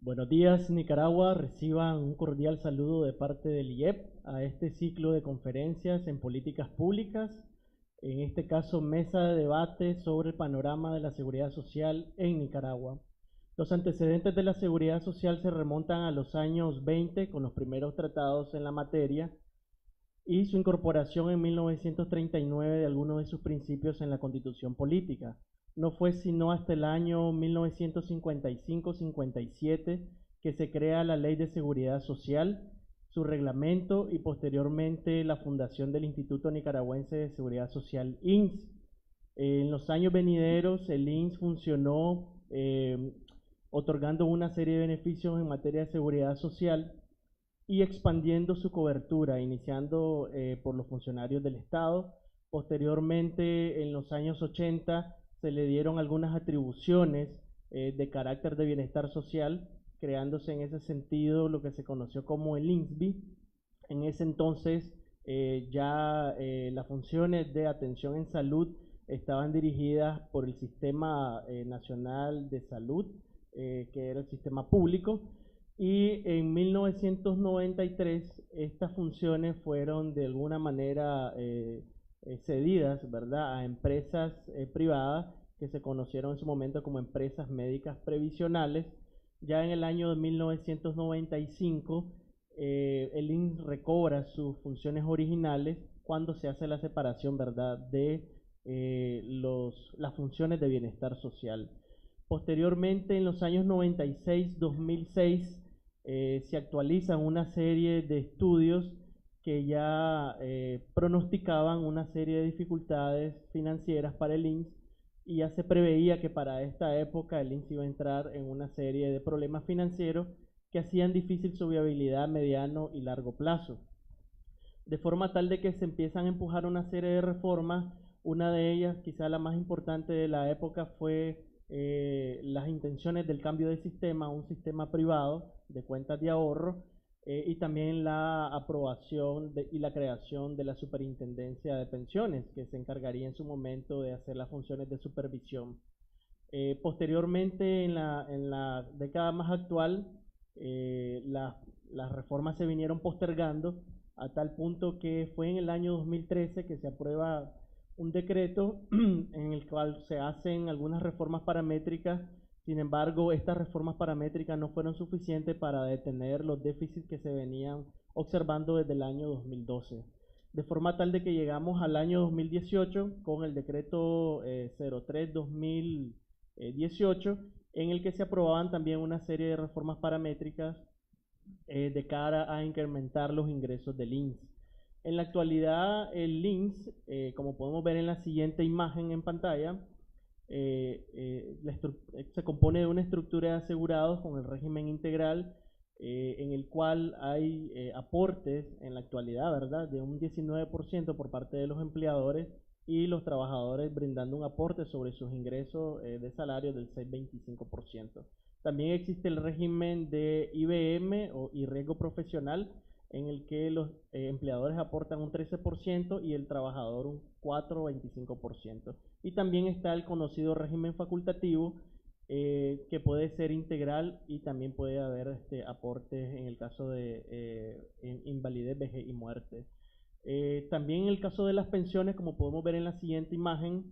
Buenos días, Nicaragua. Reciban un cordial saludo de parte del IEP a este ciclo de conferencias en políticas públicas, en este caso mesa de debate sobre el panorama de la seguridad social en Nicaragua. Los antecedentes de la seguridad social se remontan a los años 20 con los primeros tratados en la materia y su incorporación en 1939 de algunos de sus principios en la Constitución Política. No fue sino hasta el año 1955-57 que se crea la Ley de Seguridad Social, su reglamento y posteriormente la fundación del Instituto Nicaragüense de Seguridad Social, INS. En los años venideros, el INS funcionó otorgando una serie de beneficios en materia de seguridad social y expandiendo su cobertura, iniciando por los funcionarios del Estado. Posteriormente, en los años 80, se le dieron algunas atribuciones de carácter de bienestar social, creándose en ese sentido lo que se conoció como el INSBI. En ese entonces las funciones de atención en salud estaban dirigidas por el Sistema Nacional de Salud, que era el sistema público, y en 1993 estas funciones fueron de alguna manera cedidas, ¿verdad?, a empresas privadas que se conocieron en su momento como empresas médicas previsionales. Ya en el año de 1995 el INS recobra sus funciones originales cuando se hace la separación, ¿verdad?, de las funciones de bienestar social. Posteriormente, en los años 96-2006, se actualizan una serie de estudios que ya pronosticaban una serie de dificultades financieras para el INS, y ya se preveía que para esta época el INS iba a entrar en una serie de problemas financieros que hacían difícil su viabilidad a mediano y largo plazo. De forma tal de que se empiezan a empujar una serie de reformas. Una de ellas, quizá la más importante de la época, fue las intenciones del cambio de sistema a un sistema privado de cuentas de ahorro, y también la aprobación y la creación de la Superintendencia de Pensiones, que se encargaría en su momento de hacer las funciones de supervisión. Posteriormente, en la década más actual, las reformas se vinieron postergando a tal punto que fue en el año 2013 que se aprueba un decreto en el cual se hacen algunas reformas paramétricas. Sin embargo, estas reformas paramétricas no fueron suficientes para detener los déficits que se venían observando desde el año 2012. De forma tal de que llegamos al año 2018 con el decreto 03-2018, en el que se aprobaban también una serie de reformas paramétricas de cara a incrementar los ingresos del INS. En la actualidad, el INS, como podemos ver en la siguiente imagen en pantalla, se compone de una estructura de asegurados con el régimen integral, en el cual hay aportes en la actualidad, ¿verdad?, de un 19% por parte de los empleadores y los trabajadores brindando un aporte sobre sus ingresos de salario del 6,25%. También existe el régimen de IBM y riesgo profesional, en el que los empleadores aportan un 13% y el trabajador un 4,25%. Y también está el conocido régimen facultativo, que puede ser integral y también puede haber aportes en el caso de invalidez, vejez y muerte. También en el caso de las pensiones, como podemos ver en la siguiente imagen,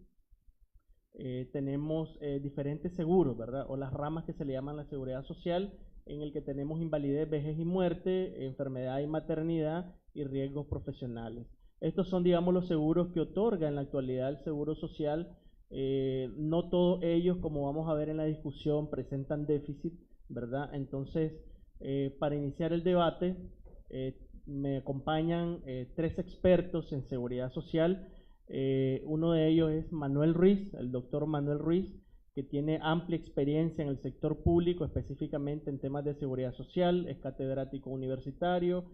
tenemos diferentes seguros, ¿verdad?, o las ramas que se le llaman la seguridad social, en el que tenemos invalidez, vejez y muerte, enfermedad y maternidad y riesgos profesionales. Estos son, digamos, los seguros que otorga en la actualidad el Seguro Social. No todos ellos, como vamos a ver en la discusión, presentan déficit, ¿verdad? Entonces, para iniciar el debate, me acompañan tres expertos en seguridad social. Uno de ellos es Manuel Ruiz, el doctor Manuel Ruiz, que tiene amplia experiencia en el sector público, específicamente en temas de seguridad social. Es catedrático universitario,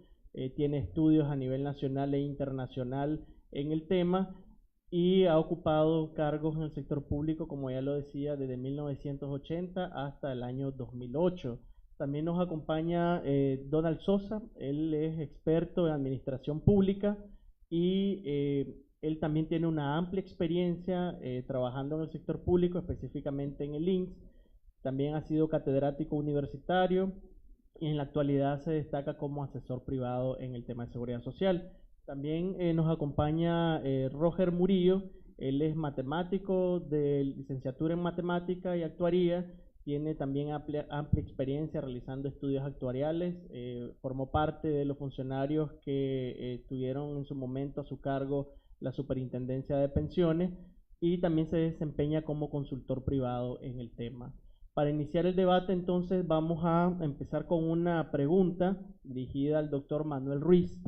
tiene estudios a nivel nacional e internacional en el tema y ha ocupado cargos en el sector público, como ya lo decía, desde 1980 hasta el año 2008. También nos acompaña Donald Sosa. Él es experto en administración pública y él también tiene una amplia experiencia trabajando en el sector público, específicamente en el INS. También ha sido catedrático universitario y en la actualidad se destaca como asesor privado en el tema de seguridad social. También nos acompaña Roger Murillo. Él es matemático de licenciatura en matemática y actuaría. Tiene también amplia experiencia realizando estudios actuariales. Formó parte de los funcionarios que tuvieron en su momento a su cargo la Superintendencia de Pensiones y también se desempeña como consultor privado en el tema. Para iniciar el debate, entonces, vamos a empezar con una pregunta dirigida al doctor Manuel Ruiz.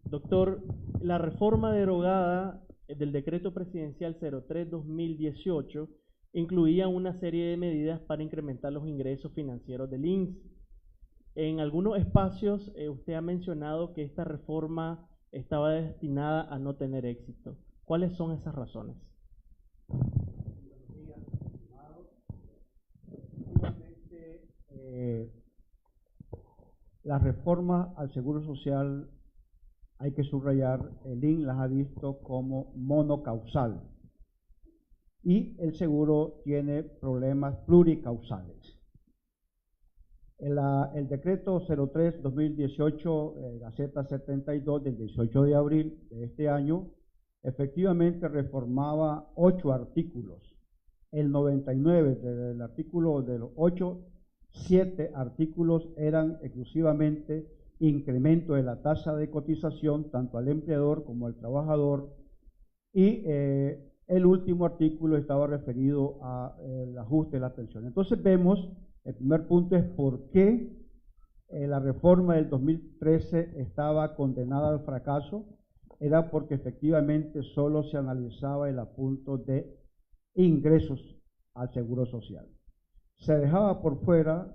Doctor, la reforma derogada del Decreto Presidencial 03-2018 incluía una serie de medidas para incrementar los ingresos financieros del INSS. En algunos espacios usted ha mencionado que esta reforma estaba destinada a no tener éxito. ¿Cuáles son esas razones? Las reformas al Seguro Social, hay que subrayar, el INSS las ha visto como monocausal y el seguro tiene problemas pluricausales. El decreto 03-2018, Gaceta 72 del 18 de abril de este año, efectivamente reformaba 8 artículos. El 99 del artículo de los 8, 7 artículos eran exclusivamente incremento de la tasa de cotización tanto al empleador como al trabajador, y el último artículo estaba referido al ajuste de la pensión. Entonces vemos, el primer punto es por qué la reforma del 2013 estaba condenada al fracaso. Era porque efectivamente solo se analizaba el apunto de ingresos al Seguro Social. Se dejaba por fuera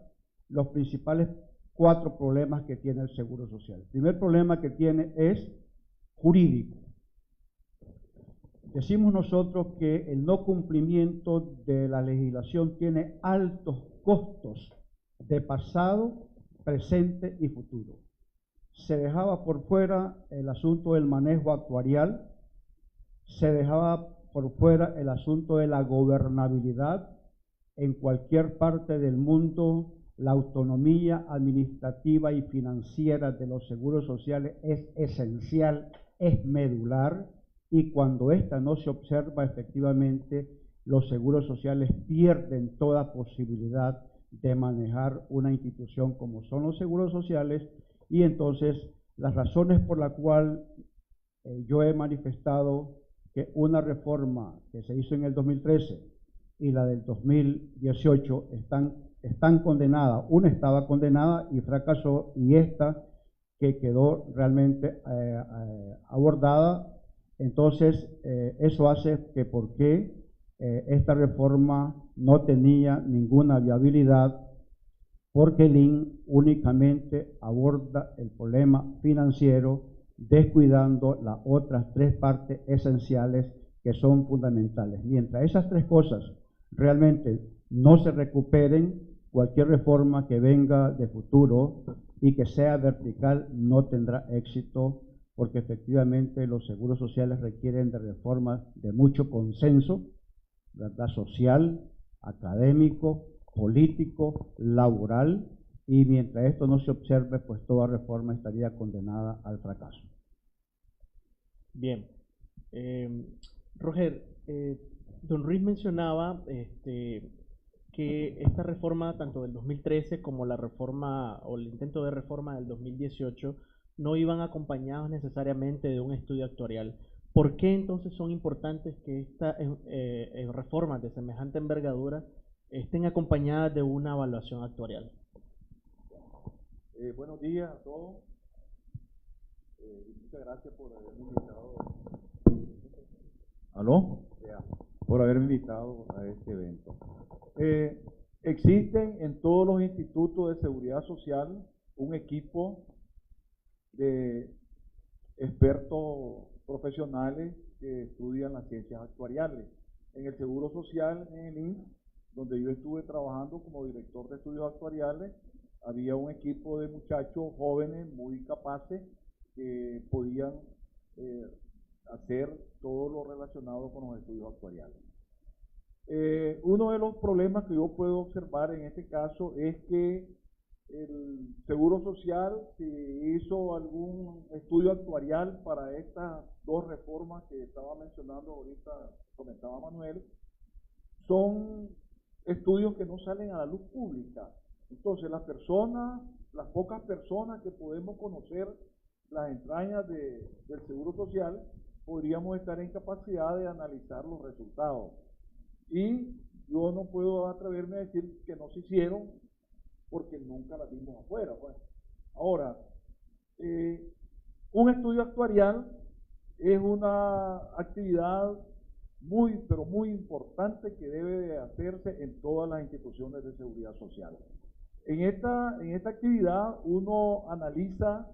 los principales 4 problemas que tiene el Seguro Social. El primer problema que tiene es jurídico. Decimos nosotros que el no cumplimiento de la legislación tiene altos costos de pasado, presente y futuro. Se dejaba por fuera el asunto del manejo actuarial, se dejaba por fuera el asunto de la gobernabilidad. En cualquier parte del mundo, la autonomía administrativa y financiera de los seguros sociales es esencial, es medular, y cuando ésta no se observa, efectivamente, los seguros sociales pierden toda posibilidad de manejar una institución como son los seguros sociales. Y entonces las razones por las cuales yo he manifestado que una reforma que se hizo en el 2013 y la del 2018 están condenadas. Una estaba condenada y fracasó, y esta que quedó realmente abordada. Entonces eso hace que por qué esta reforma no tenía ninguna viabilidad, porque el INSS únicamente aborda el problema financiero, descuidando las otras 3 partes esenciales que son fundamentales. Mientras esas 3 cosas realmente no se recuperen, cualquier reforma que venga de futuro y que sea vertical no tendrá éxito, porque efectivamente los seguros sociales requieren de reformas de mucho consenso, ¿verdad?, social, académico, político, laboral, y mientras esto no se observe, pues toda reforma estaría condenada al fracaso. Bien. Roger, don Ruiz mencionaba que esta reforma, tanto del 2013 como la reforma o el intento de reforma del 2018, no iban acompañados necesariamente de un estudio actuarial. ¿Por qué entonces son importantes que estas reformas de semejante envergadura estén acompañadas de una evaluación actuarial? Buenos días a todos. Muchas gracias por haberme invitado. ¿Aló? Por haberme invitado a este evento. Existen en todos los institutos de seguridad social un equipo de expertos profesionales que estudian las ciencias actuariales. En el Seguro Social, en el INSS, donde yo estuve trabajando como director de estudios actuariales, había un equipo de muchachos jóvenes muy capaces que podían hacer todo lo relacionado con los estudios actuariales. Uno de los problemas que yo puedo observar en este caso es que el Seguro Social, si hizo algún estudio actuarial para estas dos reformas que estaba mencionando ahorita, comentaba Manuel, son estudios que no salen a la luz pública. Entonces, las pocas personas que podemos conocer las entrañas del Seguro Social, podríamos estar en capacidad de analizar los resultados. Y yo no puedo atreverme a decir que no se hicieron porque nunca las vimos afuera, pues. Ahora, un estudio actuarial es una actividad muy, pero muy importante que debe de hacerse en todas las instituciones de seguridad social. En esta actividad uno analiza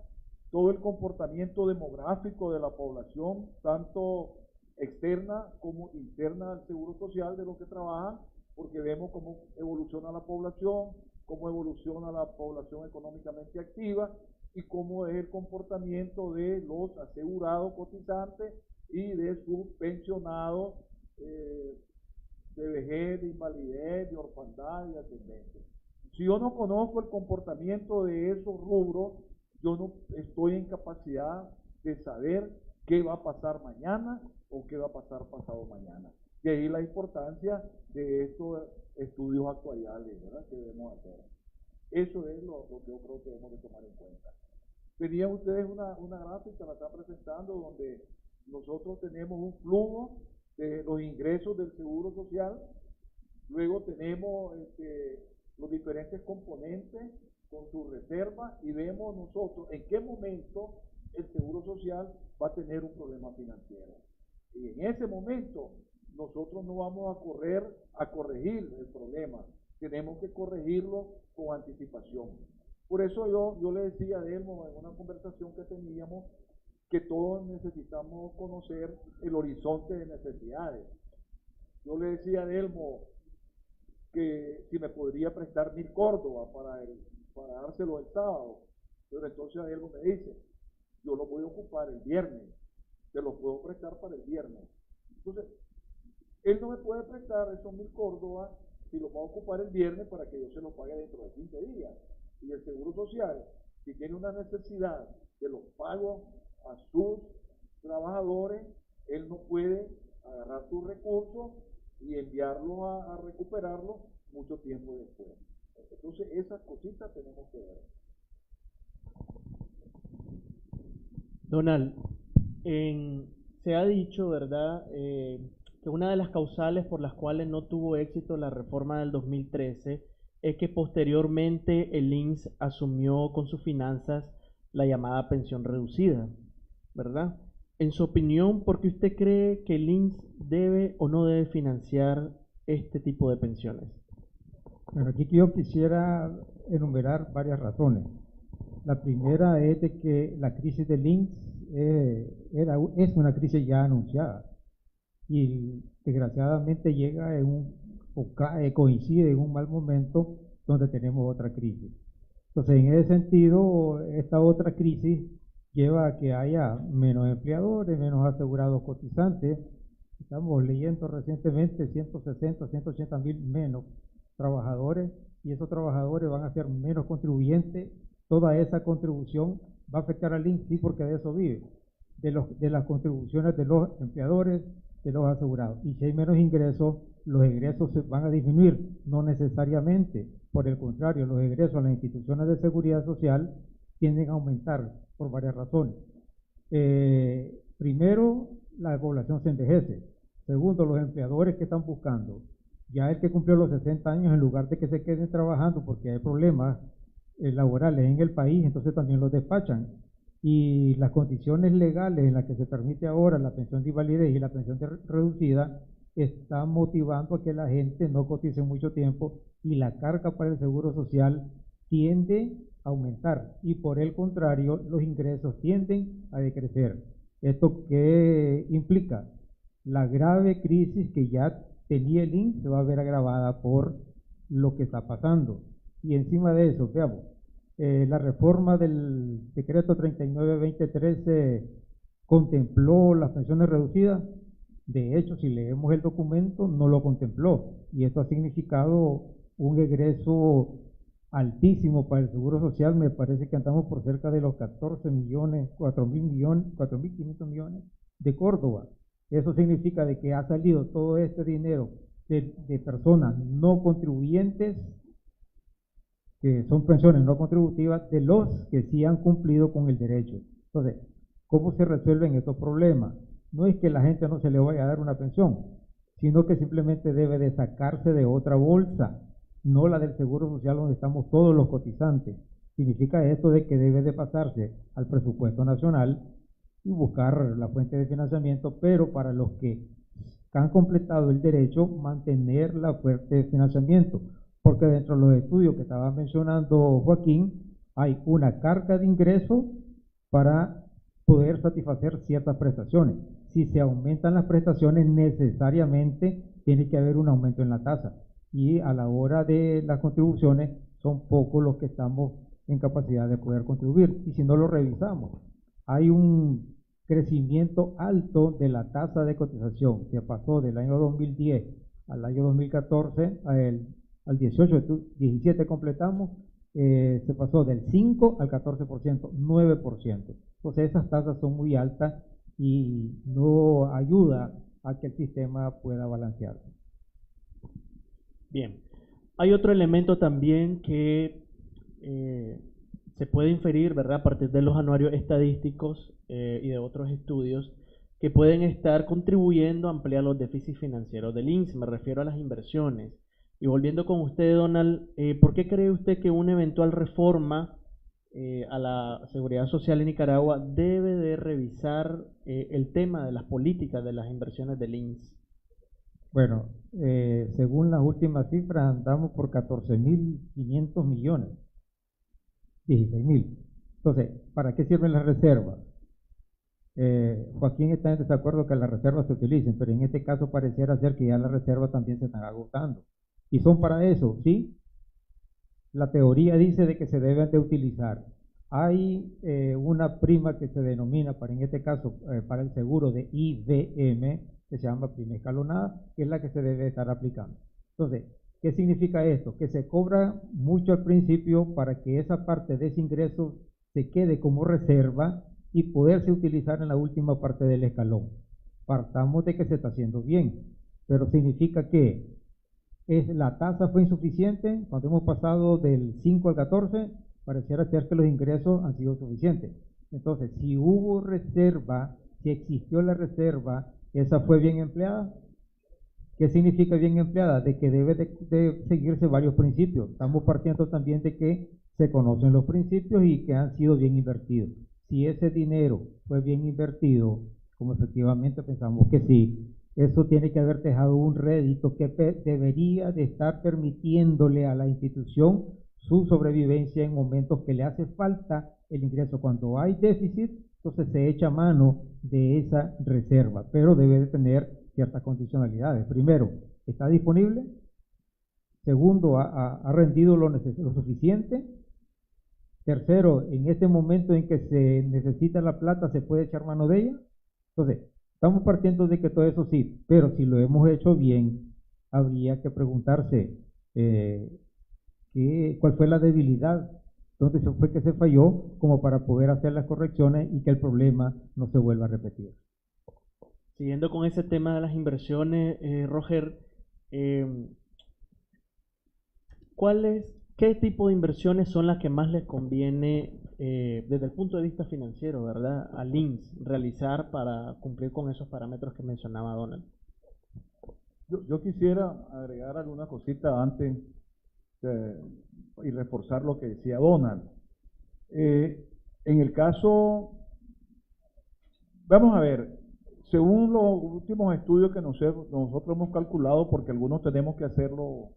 todo el comportamiento demográfico de la población, tanto externa como interna al Seguro Social de los que trabajan, porque vemos cómo evoluciona la población, cómo evoluciona la población económicamente activa y cómo es el comportamiento de los asegurados cotizantes y de sus pensionados de vejez, de invalidez, de orfandad y de ascendencia. Si yo no conozco el comportamiento de esos rubros, yo no estoy en capacidad de saber qué va a pasar mañana o qué va a pasar pasado mañana. De ahí la importancia de estos estudios actuariales, ¿verdad?, que debemos hacer. Eso es lo que yo creo que debemos de tomar en cuenta. Tenían ustedes una gráfica, la están presentando, donde nosotros tenemos un flujo de los ingresos del Seguro Social, luego tenemos los diferentes componentes con sus reservas y vemos nosotros en qué momento el Seguro Social va a tener un problema financiero. Y en ese momento nosotros no vamos a correr a corregir el problema, tenemos que corregirlo con anticipación. Por eso yo le decía a Delmo en una conversación que teníamos que todos necesitamos conocer el horizonte de necesidades. Yo le decía a Delmo que si me podría prestar 1000 córdobas para dárselo el sábado, pero entonces Delmo me dice, yo lo voy a ocupar el viernes, te lo puedo prestar para el viernes. Entonces, él no me puede prestar esos 1000 córdobas si lo va a ocupar el viernes para que yo se lo pague dentro de 15 días. Y el Seguro Social, si tiene una necesidad de los pagos a sus trabajadores, él no puede agarrar sus recursos y enviarlos a recuperarlos mucho tiempo después. Entonces, esas cositas tenemos que ver. Donald, se ha dicho, ¿verdad?, que una de las causales por las cuales no tuvo éxito la reforma del 2013 es que posteriormente el INS asumió con sus finanzas la llamada pensión reducida, ¿verdad? En su opinión, ¿por qué usted cree que el INS debe o no debe financiar este tipo de pensiones? Bueno, aquí yo quisiera enumerar varias razones. La primera es de que la crisis del INS es una crisis ya anunciada y desgraciadamente llega coincide en un mal momento donde tenemos otra crisis. Entonces, en ese sentido, esta otra crisis lleva a que haya menos empleadores, menos asegurados cotizantes. Estamos leyendo recientemente 160, 180 mil menos trabajadores, y esos trabajadores van a ser menos contribuyentes. Toda esa contribución va a afectar al INS, sí, porque de eso vive, de las contribuciones de los empleadores, de los asegurados. Y si hay menos ingresos, los egresos se van a disminuir, no necesariamente. Por el contrario, los egresos a las instituciones de seguridad social tienden a aumentar por varias razones. Primero, la población se envejece. Segundo, los empleadores que están buscando. Ya el que cumplió los 60 años, en lugar de que se queden trabajando porque hay problemas laborales en el país, entonces también los despachan. Y las condiciones legales en las que se permite ahora la pensión de invalidez y la pensión reducida están motivando a que la gente no cotice mucho tiempo y la carga para el Seguro Social tiende a aumentar, y por el contrario los ingresos tienden a decrecer. ¿Esto qué implica? La grave crisis que ya tenía el INS se va a ver agravada por lo que está pasando. Y encima de eso, veamos, la reforma del decreto 39-2013 contempló las pensiones reducidas. De hecho, si leemos el documento, no lo contempló, y esto ha significado un egreso altísimo para el Seguro Social. Me parece que andamos por cerca de los 14 millones, 4.000 millones, 4.500 millones de Córdoba. Eso significa de que ha salido todo este dinero de personas no contribuyentes, que son pensiones no contributivas, de los que sí han cumplido con el derecho. Entonces, ¿cómo se resuelven estos problemas? No es que la gente no se le vaya a dar una pensión, sino que simplemente debe de sacarse de otra bolsa, no la del Seguro Social donde estamos todos los cotizantes. Significa esto de que debe de pasarse al presupuesto nacional y buscar la fuente de financiamiento, pero para los que han completado el derecho, mantener la fuente de financiamiento, porque dentro de los estudios que estaba mencionando Joaquín, hay una carga de ingreso para poder satisfacer ciertas prestaciones. Si se aumentan las prestaciones, necesariamente tiene que haber un aumento en la tasa, y a la hora de las contribuciones son pocos los que estamos en capacidad de poder contribuir, y si no lo revisamos, hay un crecimiento alto de la tasa de cotización que pasó del año 2010 al año 2014, al 18, 17 completamos, se pasó del 5 al 14%, 9%. Entonces esas tasas son muy altas y no ayuda a que el sistema pueda balancearse. Bien, hay otro elemento también que se puede inferir, ¿verdad?, a partir de los anuarios estadísticos y de otros estudios que pueden estar contribuyendo a ampliar los déficits financieros del INSS. Me refiero a las inversiones. Y volviendo con usted, Donald, ¿por qué cree usted que una eventual reforma a la seguridad social en Nicaragua debe de revisar el tema de las políticas de las inversiones del INSS? Bueno, según las últimas cifras andamos por 14.500 millones, 16.000. Entonces, ¿para qué sirven las reservas? Joaquín está en desacuerdo que las reservas se utilicen, pero en este caso pareciera ser que ya las reservas también se están agotando. ¿Y son para eso? Sí. La teoría dice de que se deben de utilizar. Hay una prima que se denomina, en este caso, para el seguro de IBM, que se llama prima escalonada, que es la que se debe estar aplicando. Entonces, ¿qué significa esto? Que se cobra mucho al principio para que esa parte de ese ingreso se quede como reserva y poderse utilizar en la última parte del escalón. Partamos de que se está haciendo bien, pero significa que la tasa fue insuficiente. Cuando hemos pasado del 5 al 14, pareciera ser que los ingresos han sido suficientes. Entonces, si hubo reserva, si existió la reserva, ¿esa fue bien empleada? ¿Qué significa bien empleada? De que debe de seguirse varios principios. Estamos partiendo también de que se conocen los principios y que han sido bien invertidos. Si ese dinero fue bien invertido, como efectivamente pensamos que sí, eso tiene que haber dejado un rédito que debería de estar permitiéndole a la institución su sobrevivencia en momentos que le hace falta el ingreso. Cuando hay déficit, entonces se echa mano de esa reserva, pero debe de tener ciertas condicionalidades. Primero, ¿está disponible? Segundo, ¿ha rendido lo suficiente? Tercero, en este momento en que se necesita la plata, ¿se puede echar mano de ella? Entonces, estamos partiendo de que todo eso sí, pero si lo hemos hecho bien, habría que preguntarse cuál fue la debilidad, dónde fue que se falló, como para poder hacer las correcciones y que el problema no se vuelva a repetir. Siguiendo con ese tema de las inversiones, Roger, ¿qué tipo de inversiones son las que más les conviene desde el punto de vista financiero, ¿verdad?, al INSS realizar para cumplir con esos parámetros que mencionaba Donald? Yo quisiera agregar alguna cosita antes y reforzar lo que decía Donald. En el caso, vamos a ver, según los últimos estudios que nosotros hemos calculado, porque algunos tenemos que hacerlo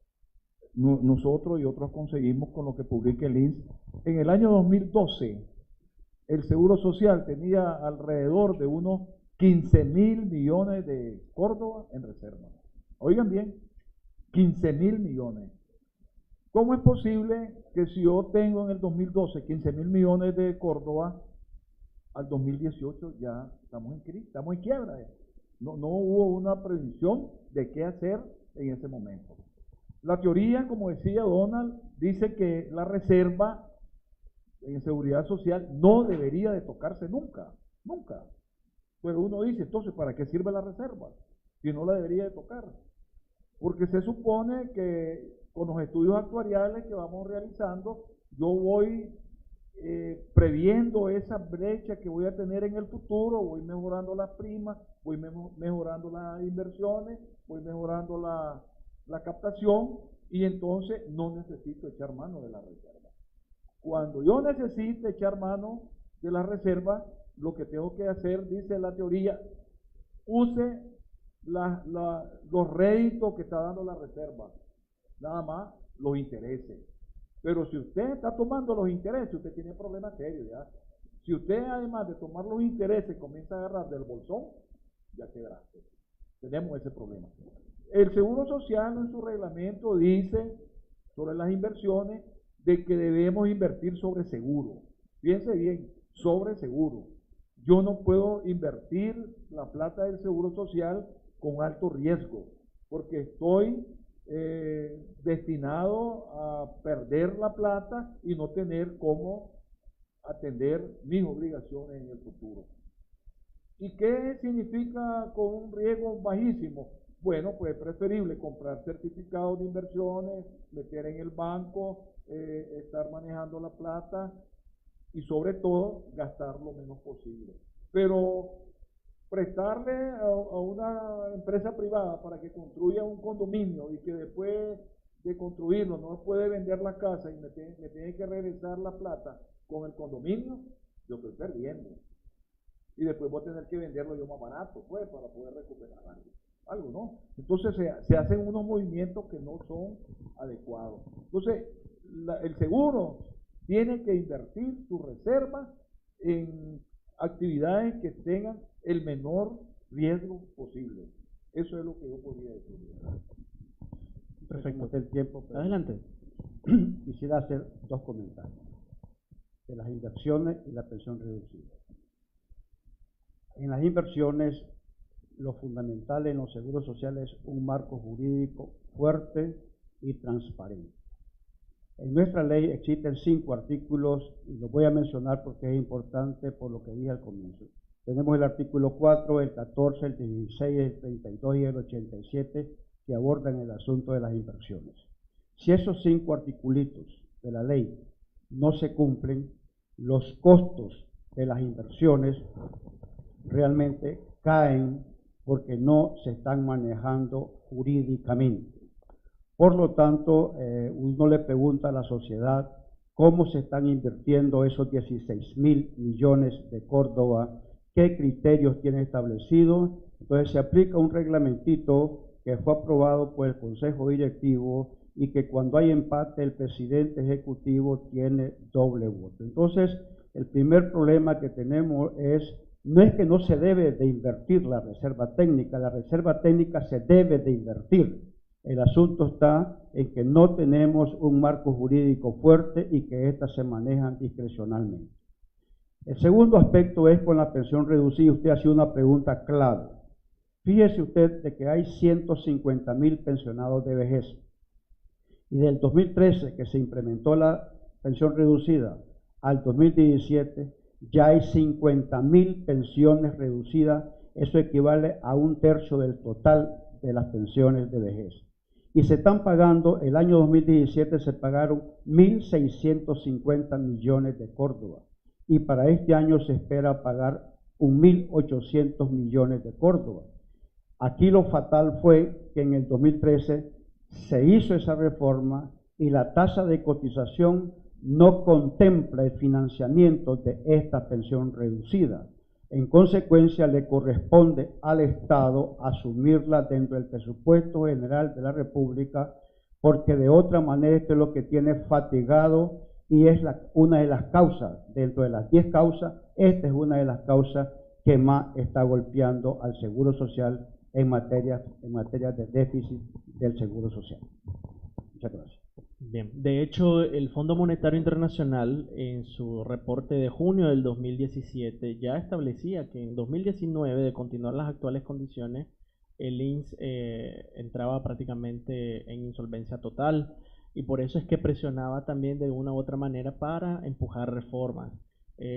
nosotros y otros conseguimos con lo que publica el INSS, en el año 2012 el Seguro Social tenía alrededor de unos 15.000 millones de Córdoba en reserva. Oigan bien, 15.000 millones. ¿Cómo es posible que si yo tengo en el 2012 15.000 millones de Córdoba, al 2018 ya estamos en crisis, estamos en quiebra? No hubo una previsión de qué hacer en ese momento. La teoría, como decía Donald, dice que la reserva en seguridad social no debería de tocarse nunca, nunca. Pero uno dice, entonces, ¿para qué sirve la reserva? Si no la debería de tocar. Porque se supone que con los estudios actuariales que vamos realizando, yo voy previendo esa brecha que voy a tener en el futuro, voy mejorando las primas, voy mejorando las inversiones, voy mejorando la captación, y entonces no necesito echar mano de la reserva. Cuando yo necesite echar mano de la reserva, lo que tengo que hacer, dice la teoría, use los réditos que está dando la reserva, nada más los intereses. Pero si usted está tomando los intereses, usted tiene problemas serios ya. Si usted, además de tomar los intereses, comienza a agarrar del bolsón, ya quedaste. Tenemos ese problema. El Seguro Social en su reglamento dice sobre las inversiones de que debemos invertir sobre seguro. Fíjense bien, sobre seguro. Yo no puedo invertir la plata del Seguro Social con alto riesgo, porque estoy destinado a perder la plata y no tener cómo atender mis obligaciones en el futuro. ¿Y qué significa con un riesgo bajísimo? Bueno, pues es preferible comprar certificados de inversiones, meter en el banco, estar manejando la plata y sobre todo gastar lo menos posible. Pero prestarle a una empresa privada para que construya un condominio y que después de construirlo no puede vender la casa y me tiene que regresar la plata con el condominio, yo estoy perdiendo. Y después voy a tener que venderlo yo más barato, pues, para poder recuperar algo, ¿no? Entonces se hacen unos movimientos que no son adecuados. Entonces, el seguro tiene que invertir sus reservas en actividades que tengan el menor riesgo posible. Eso es lo que yo podría decir. Perfecto. El tiempo, Adelante. Quisiera hacer dos comentarios de las inversiones y la pensión reducida. En las inversiones, lo fundamental en los seguros sociales es un marco jurídico fuerte y transparente. En nuestra ley existen 5 artículos, y los voy a mencionar porque es importante por lo que dije al comienzo. Tenemos el artículo 4, el 14, el 16, el 32 y el 87 que abordan el asunto de las inversiones. Si esos 5 articulitos de la ley no se cumplen, los costos de las inversiones realmente caen porque no se están manejando jurídicamente. Por lo tanto, uno le pregunta a la sociedad cómo se están invirtiendo esos 16.000 millones de Córdoba, qué criterios tiene establecido. Entonces se aplica un reglamentito que fue aprobado por el Consejo Directivo y que cuando hay empate el presidente ejecutivo tiene doble voto. Entonces, el primer problema que tenemos no es que no se debe de invertir la reserva técnica se debe de invertir. El asunto está en que no tenemos un marco jurídico fuerte y que éstas se manejan discrecionalmente. El segundo aspecto es con la pensión reducida. Usted hace una pregunta clave. Fíjese usted de que hay 150.000 pensionados de vejez. Y del 2013 que se implementó la pensión reducida al 2017, ya hay 50.000 pensiones reducidas. Eso equivale a 1/3 del total de las pensiones de vejez. Y se están pagando, el año 2017 se pagaron 1.650 millones de Córdoba. Y para este año se espera pagar 1.800 millones de Córdoba. Aquí lo fatal fue que en el 2013 se hizo esa reforma y la tasa de cotización no contempla el financiamiento de esta pensión reducida. En consecuencia, le corresponde al Estado asumirla dentro del presupuesto general de la República, porque de otra manera esto es lo que tiene fatigado y es una de las causas, dentro de las 10 causas, esta es una de las causas que más está golpeando al Seguro Social en materia de déficit del Seguro Social. Muchas gracias. Bien, de hecho, el Fondo Monetario Internacional en su reporte de junio del 2017 ya establecía que en 2019, de continuar las actuales condiciones, el INS entraba prácticamente en insolvencia total y por eso es que presionaba también de una u otra manera para empujar reformas.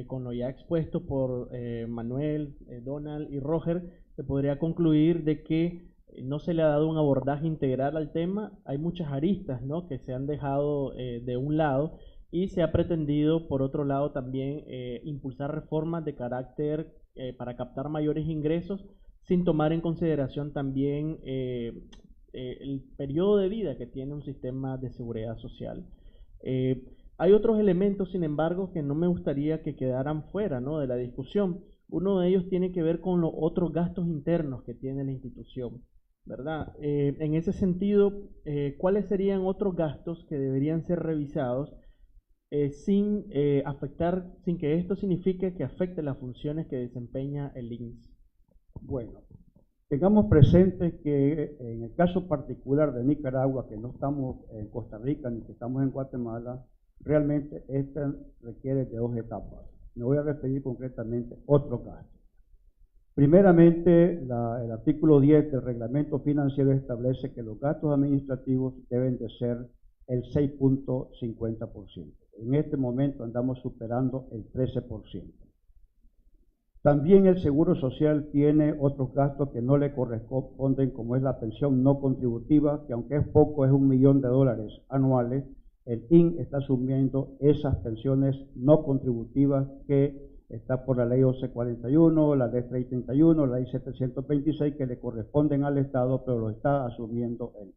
Con lo ya expuesto por Manuel, Donald y Roger, se podría concluir de que no se le ha dado un abordaje integral al tema. Hay muchas aristas, ¿no?, que se han dejado de un lado y se ha pretendido, por otro lado, también impulsar reformas de carácter para captar mayores ingresos, sin tomar en consideración también el periodo de vida que tiene un sistema de seguridad social. Hay otros elementos, sin embargo, que no me gustaría que quedaran fuera, ¿no?, de la discusión. Uno de ellos tiene que ver con los otros gastos internos que tiene la institución, ¿verdad? En ese sentido, ¿cuáles serían otros gastos que deberían ser revisados sin afectar, sin que esto signifique que afecte las funciones que desempeña el INS? Bueno, tengamos presente que en el caso particular de Nicaragua, que no estamos en Costa Rica ni que estamos en Guatemala, realmente esta requiere de dos etapas. Me voy a referir concretamente a otros gastos. Primeramente, el artículo 10 del reglamento financiero establece que los gastos administrativos deben de ser el 6.50%. En este momento andamos superando el 13%. También el Seguro Social tiene otros gastos que no le corresponden, como es la pensión no contributiva, que aunque es poco, es $1 millón anuales. El IN está asumiendo esas pensiones no contributivas que está por la ley 1141, la ley 331, la ley 726, que le corresponden al Estado, pero lo está asumiendo él.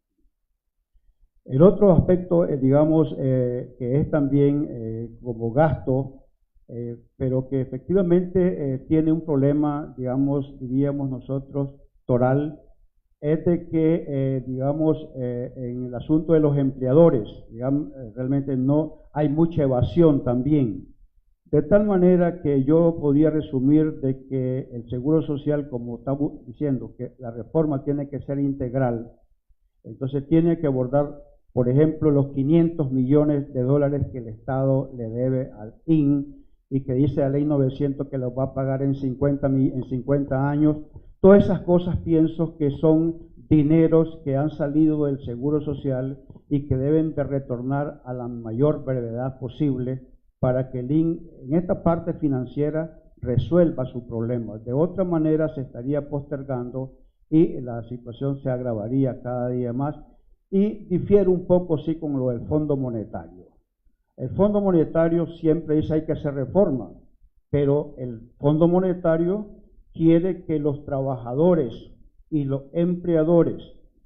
El otro aspecto, digamos, que es también como gasto, pero que efectivamente tiene un problema, digamos, diríamos nosotros, toral, es de que, digamos, en el asunto de los empleadores, digamos, realmente no hay mucha evasión también. De tal manera que yo podría resumir de que el Seguro Social, como estamos diciendo, que la reforma tiene que ser integral, entonces tiene que abordar, por ejemplo, los $500 millones que el Estado le debe al IN y que dice la ley 900 que los va a pagar en 50 años. Todas esas cosas pienso que son dineros que han salido del Seguro Social y que deben de retornar a la mayor brevedad posible para que el IN en esta parte financiera resuelva su problema. De otra manera se estaría postergando y la situación se agravaría cada día más. Y difiere un poco sí con lo del Fondo Monetario. El Fondo Monetario siempre dice hay que hacer reforma, pero el Fondo Monetario quiere que los trabajadores y los empleadores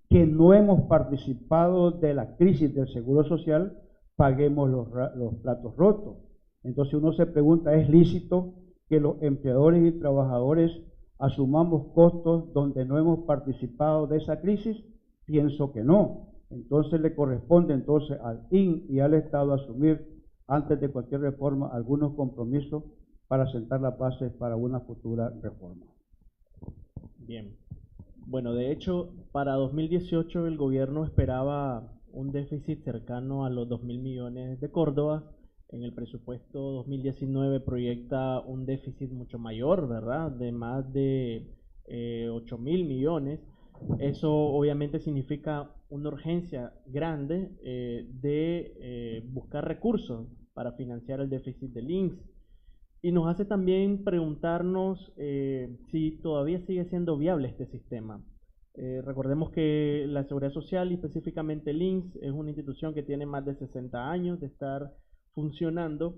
que no hemos participado de la crisis del Seguro Social paguemos los platos rotos. Entonces uno se pregunta, ¿es lícito que los empleadores y trabajadores asumamos costos donde no hemos participado de esa crisis? Pienso que no. Entonces le corresponde entonces al IN y al Estado asumir antes de cualquier reforma algunos compromisos para sentar las bases para una futura reforma. Bien. Bueno, de hecho, para 2018 el gobierno esperaba un déficit cercano a los 2.000 millones de córdobas. En el presupuesto 2019 proyecta un déficit mucho mayor, ¿verdad?, de más de 8.000 millones. Eso obviamente significa una urgencia grande de buscar recursos para financiar el déficit del INS. Y nos hace también preguntarnos si todavía sigue siendo viable este sistema. Recordemos que la Seguridad Social y específicamente el INS es una institución que tiene más de 60 años de estar funcionando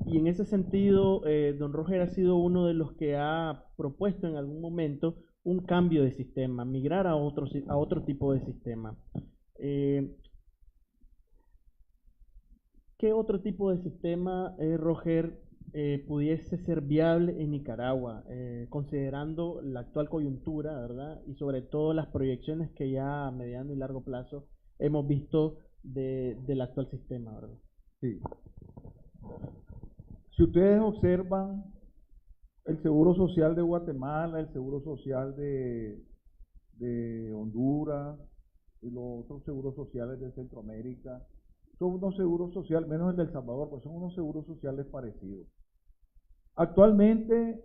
y en ese sentido don Roger ha sido uno de los que ha propuesto en algún momento un cambio de sistema, migrar a otro tipo de sistema. ¿Qué otro tipo de sistema, Roger, pudiese ser viable en Nicaragua, considerando la actual coyuntura, ¿verdad? Y sobre todo las proyecciones que ya a mediano y largo plazo hemos visto del actual sistema, ¿verdad? Sí. Si ustedes observan, el Seguro Social de Guatemala, el Seguro Social de Honduras y los otros seguros sociales de Centroamérica son unos seguros sociales, menos el de El Salvador, pues son unos seguros sociales parecidos. Actualmente,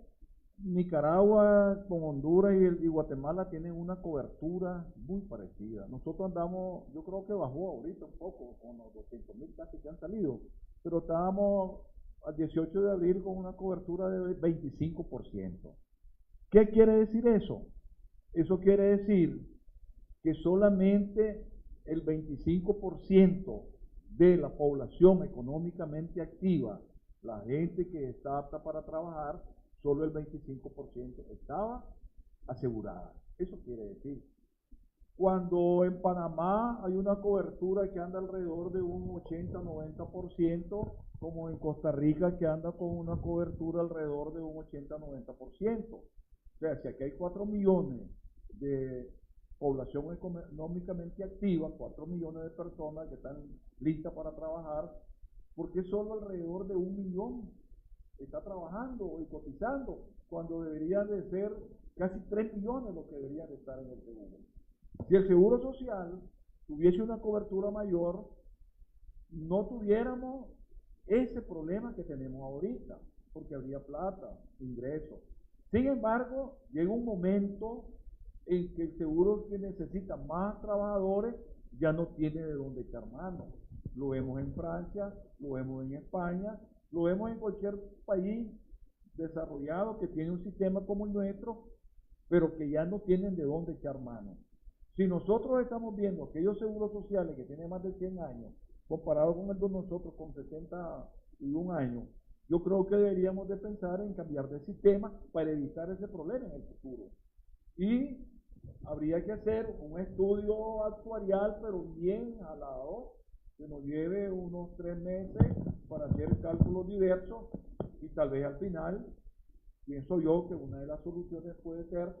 Nicaragua con Honduras y Guatemala tienen una cobertura muy parecida. Nosotros andamos, yo creo que bajó ahorita un poco, con los 200.000 casos que han salido, pero estábamos al 18 de abril con una cobertura de 25%. ¿Qué quiere decir eso? Eso quiere decir que solamente el 25% de la población económicamente activa, la gente que está apta para trabajar, solo el 25% estaba asegurada. Eso quiere decir. Cuando en Panamá hay una cobertura que anda alrededor de un 80-90%, como en Costa Rica que anda con una cobertura alrededor de un 80-90%. O sea, si aquí hay 4 millones de población económicamente activa, 4 millones de personas que están listas para trabajar, ¿por qué solo alrededor de 1 millón está trabajando y cotizando, cuando deberían de ser casi 3 millones los que deberían de estar en el seguro? Si el seguro social tuviese una cobertura mayor, no tuviéramos ese problema que tenemos ahorita, porque habría plata, ingresos. Sin embargo, llega un momento en que el seguro, que necesita más trabajadores, ya no tiene de dónde echar mano. Lo vemos en Francia, lo vemos en España, lo vemos en cualquier país desarrollado que tiene un sistema como el nuestro, pero que ya no tienen de dónde echar mano. Si nosotros estamos viendo aquellos seguros sociales que tienen más de 100 años, comparado con el de nosotros con 71 años, yo creo que deberíamos de pensar en cambiar de sistema para evitar ese problema en el futuro. Y habría que hacer un estudio actuarial, pero bien jalado, que nos lleve unos 3 meses para hacer cálculos diversos, y tal vez al final, pienso yo que una de las soluciones puede ser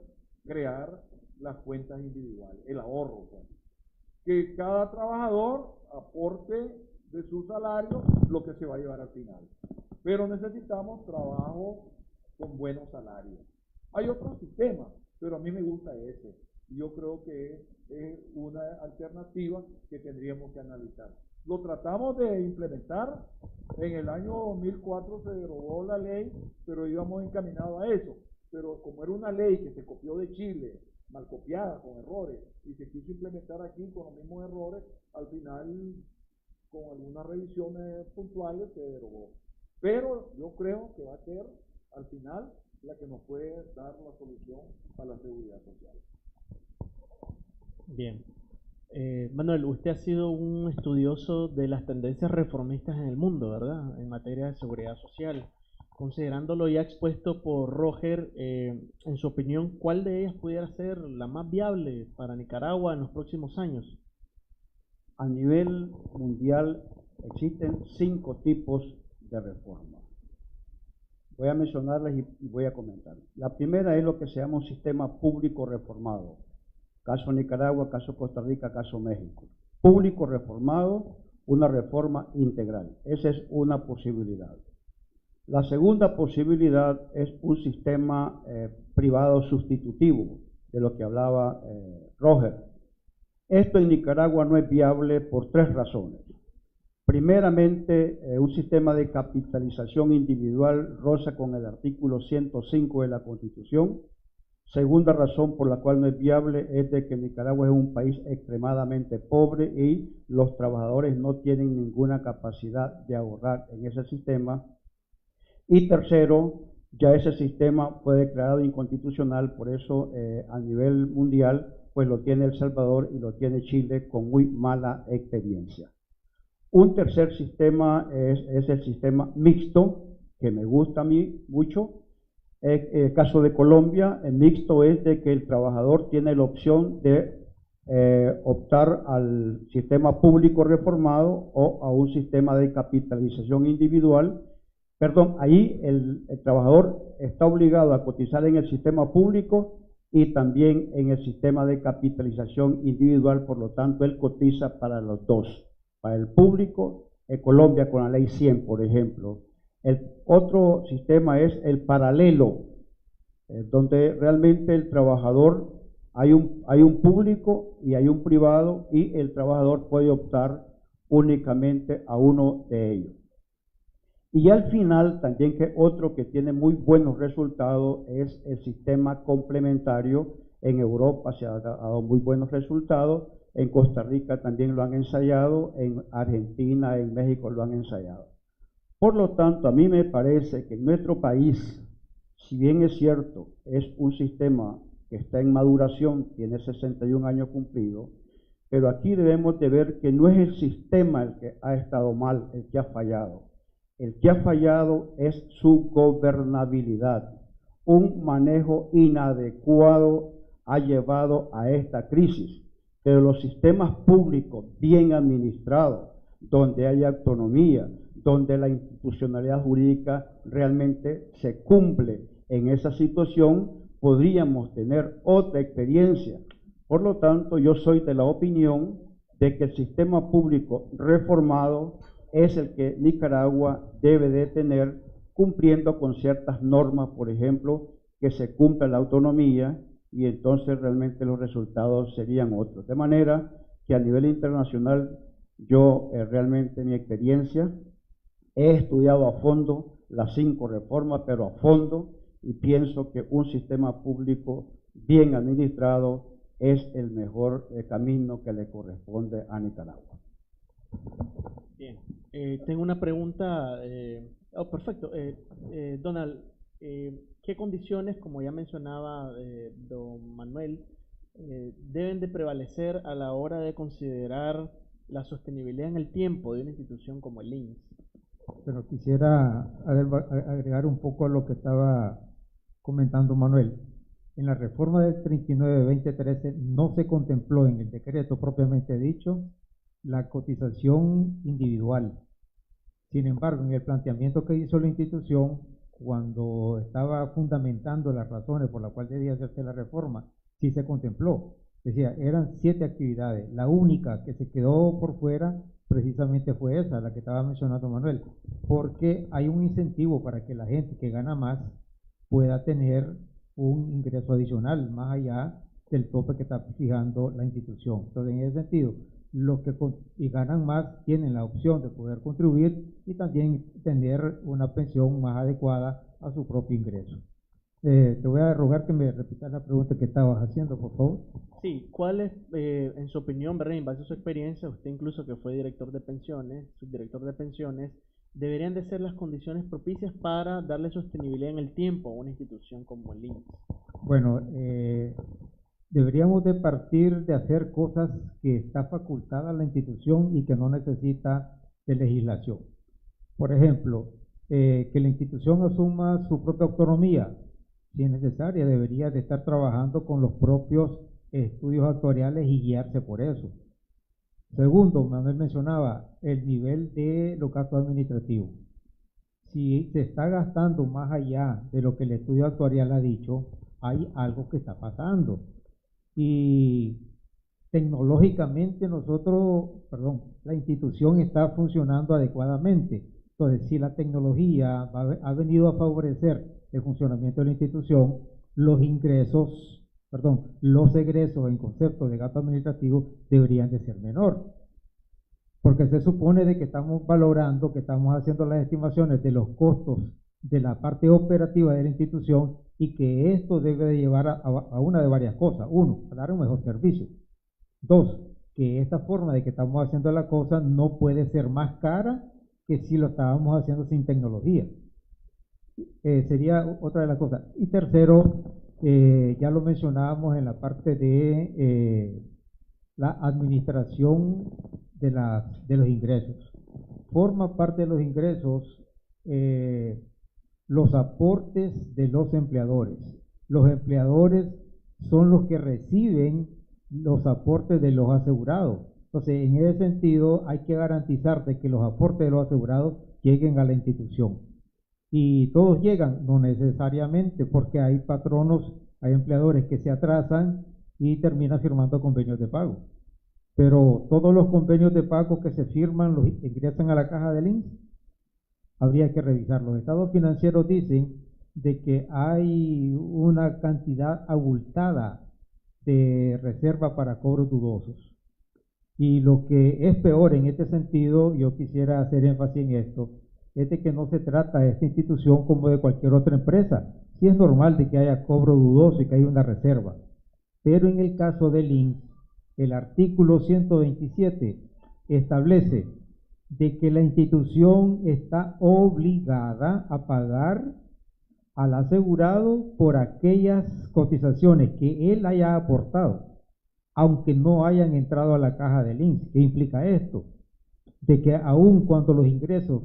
crear las cuentas individuales, el ahorro, pues. Que cada trabajador aporte de su salario lo que se va a llevar al final. Pero necesitamos trabajo con buenos salarios. Hay otros sistemas, pero a mí me gusta ese. Y yo creo que es una alternativa que tendríamos que analizar. Lo tratamos de implementar. En el año 2004 se derogó la ley, pero íbamos encaminados a eso. Pero como era una ley que se copió de Chile, mal copiada, con errores, y se quiso implementar aquí con los mismos errores, al final, con algunas revisiones puntuales, se derogó. Pero yo creo que va a ser, al final, la que nos puede dar la solución a la seguridad social. Bien. Manuel, usted ha sido un estudioso de las tendencias reformistas en el mundo, ¿verdad? En materia de seguridad social. Considerándolo ya expuesto por Roger, en su opinión, ¿cuál de ellas pudiera ser la más viable para Nicaragua en los próximos años? A nivel mundial existen 5 tipos de reforma. Voy a mencionarlas y voy a comentar. La primera es lo que se llama un sistema público reformado. Caso Nicaragua, caso Costa Rica, caso México. Público reformado, una reforma integral. Esa es una posibilidad. La segunda posibilidad es un sistema privado sustitutivo, de lo que hablaba Roger. Esto en Nicaragua no es viable por 3 razones. Primeramente, un sistema de capitalización individual roza con el artículo 105 de la Constitución. Segunda razón por la cual no es viable es de que Nicaragua es un país extremadamente pobre y los trabajadores no tienen ninguna capacidad de ahorrar en ese sistema. Y tercero, ya ese sistema fue declarado inconstitucional, por eso a nivel mundial pues lo tiene El Salvador y lo tiene Chile con muy mala experiencia. Un tercer sistema es el sistema mixto, que me gusta a mí mucho. El caso de Colombia, el mixto es de que el trabajador tiene la opción de optar al sistema público reformado o a un sistema de capitalización individual. Perdón, ahí el trabajador está obligado a cotizar en el sistema público y también en el sistema de capitalización individual, por lo tanto él cotiza para los dos, para el público, en Colombia con la ley 100, por ejemplo. El otro sistema es el paralelo, donde realmente el trabajador, hay un público y hay un privado, y el trabajador puede optar únicamente a uno de ellos. Y al final, también que otro que tiene muy buenos resultados es el sistema complementario. En Europa se ha dado muy buenos resultados, en Costa Rica también lo han ensayado, en Argentina, en México lo han ensayado. Por lo tanto, a mí me parece que en nuestro país, si bien es cierto, es un sistema que está en maduración, tiene 61 años cumplidos, pero aquí debemos de ver que no es el sistema el que ha estado mal, el que ha fallado. El que ha fallado es su gobernabilidad. Un manejo inadecuado ha llevado a esta crisis, pero los sistemas públicos bien administrados, donde haya autonomía, donde la institucionalidad jurídica realmente se cumple en esa situación, podríamos tener otra experiencia. Por lo tanto, yo soy de la opinión de que el sistema público reformado es el que Nicaragua debe de tener, cumpliendo con ciertas normas, por ejemplo, que se cumpla la autonomía, y entonces realmente los resultados serían otros. De manera que a nivel internacional, yo realmente mi experiencia, he estudiado a fondo las 5 reformas, pero a fondo, y pienso que un sistema público bien administrado es el mejor camino que le corresponde a Nicaragua. Bien, tengo una pregunta. Perfecto. Donald, ¿qué condiciones, como ya mencionaba don Manuel, deben de prevalecer a la hora de considerar la sostenibilidad en el tiempo de una institución como el INS? Pero quisiera agregar un poco a lo que estaba comentando Manuel. En la reforma del 39-2013 no se contempló en el decreto propiamente dicho la cotización individual. Sin embargo, en el planteamiento que hizo la institución, cuando estaba fundamentando las razones por las cuales debía hacerse la reforma, sí se contempló. Decía, eran 7 actividades. La única que se quedó por fuera precisamente fue esa, la que estaba mencionando Manuel, porque hay un incentivo para que la gente que gana más pueda tener un ingreso adicional más allá del tope que está fijando la institución. Entonces, en ese sentido, los que ganan más tienen la opción de poder contribuir y también tener una pensión más adecuada a su propio ingreso. Te voy a rogar que me repitas la pregunta que estabas haciendo, por favor. Sí, ¿cuál es, en su opinión, ¿verdad? En base a su experiencia, usted incluso que fue director de pensiones, subdirector de pensiones, deberían de ser las condiciones propicias para darle sostenibilidad en el tiempo a una institución como el INS? Bueno, deberíamos de partir de hacer cosas que está facultada la institución y que no necesita de legislación. Por ejemplo, que la institución asuma su propia autonomía. Si es necesaria, debería de estar trabajando con los propios estudios actuariales y guiarse por eso. Segundo, Manuel mencionaba el nivel de los gastos administrativos. Si se está gastando más allá de lo que el estudio actuarial ha dicho, hay algo que está pasando. Y tecnológicamente la institución está funcionando adecuadamente. Entonces, si la tecnología ha venido a favorecer el funcionamiento de la institución, los egresos en concepto de gasto administrativo deberían de ser menor. Porque se supone de que estamos valorando, que estamos haciendo las estimaciones de los costos de la parte operativa de la institución y que esto debe de llevar a una de varias cosas. Uno, a dar un mejor servicio. Dos, que esta forma de que estamos haciendo la cosa no puede ser más cara que si lo estábamos haciendo sin tecnología. Sería otra de las cosas. Y tercero, ya lo mencionábamos en la parte de la administración de los ingresos. Forma parte de los ingresos los aportes de los empleadores. Los empleadores son los que reciben los aportes de los asegurados. Entonces, en ese sentido, hay que garantizar de que los aportes de los asegurados lleguen a la institución. Y todos llegan, no necesariamente, porque hay patronos, hay empleadores que se atrasan y terminan firmando convenios de pago. Pero todos los convenios de pago que se firman los ingresan a la caja del INS, habría que revisar. Los estados financieros dicen de que hay una cantidad abultada de reserva para cobros dudosos. Y lo que es peor en este sentido, yo quisiera hacer énfasis en esto, es de que no se trata de esta institución como de cualquier otra empresa. Sí es normal de que haya cobro dudoso y que haya una reserva, pero en el caso del INS, el artículo 127 establece de que la institución está obligada a pagar al asegurado por aquellas cotizaciones que él haya aportado, aunque no hayan entrado a la caja del INS. ¿Qué implica esto? De que aun cuando los ingresos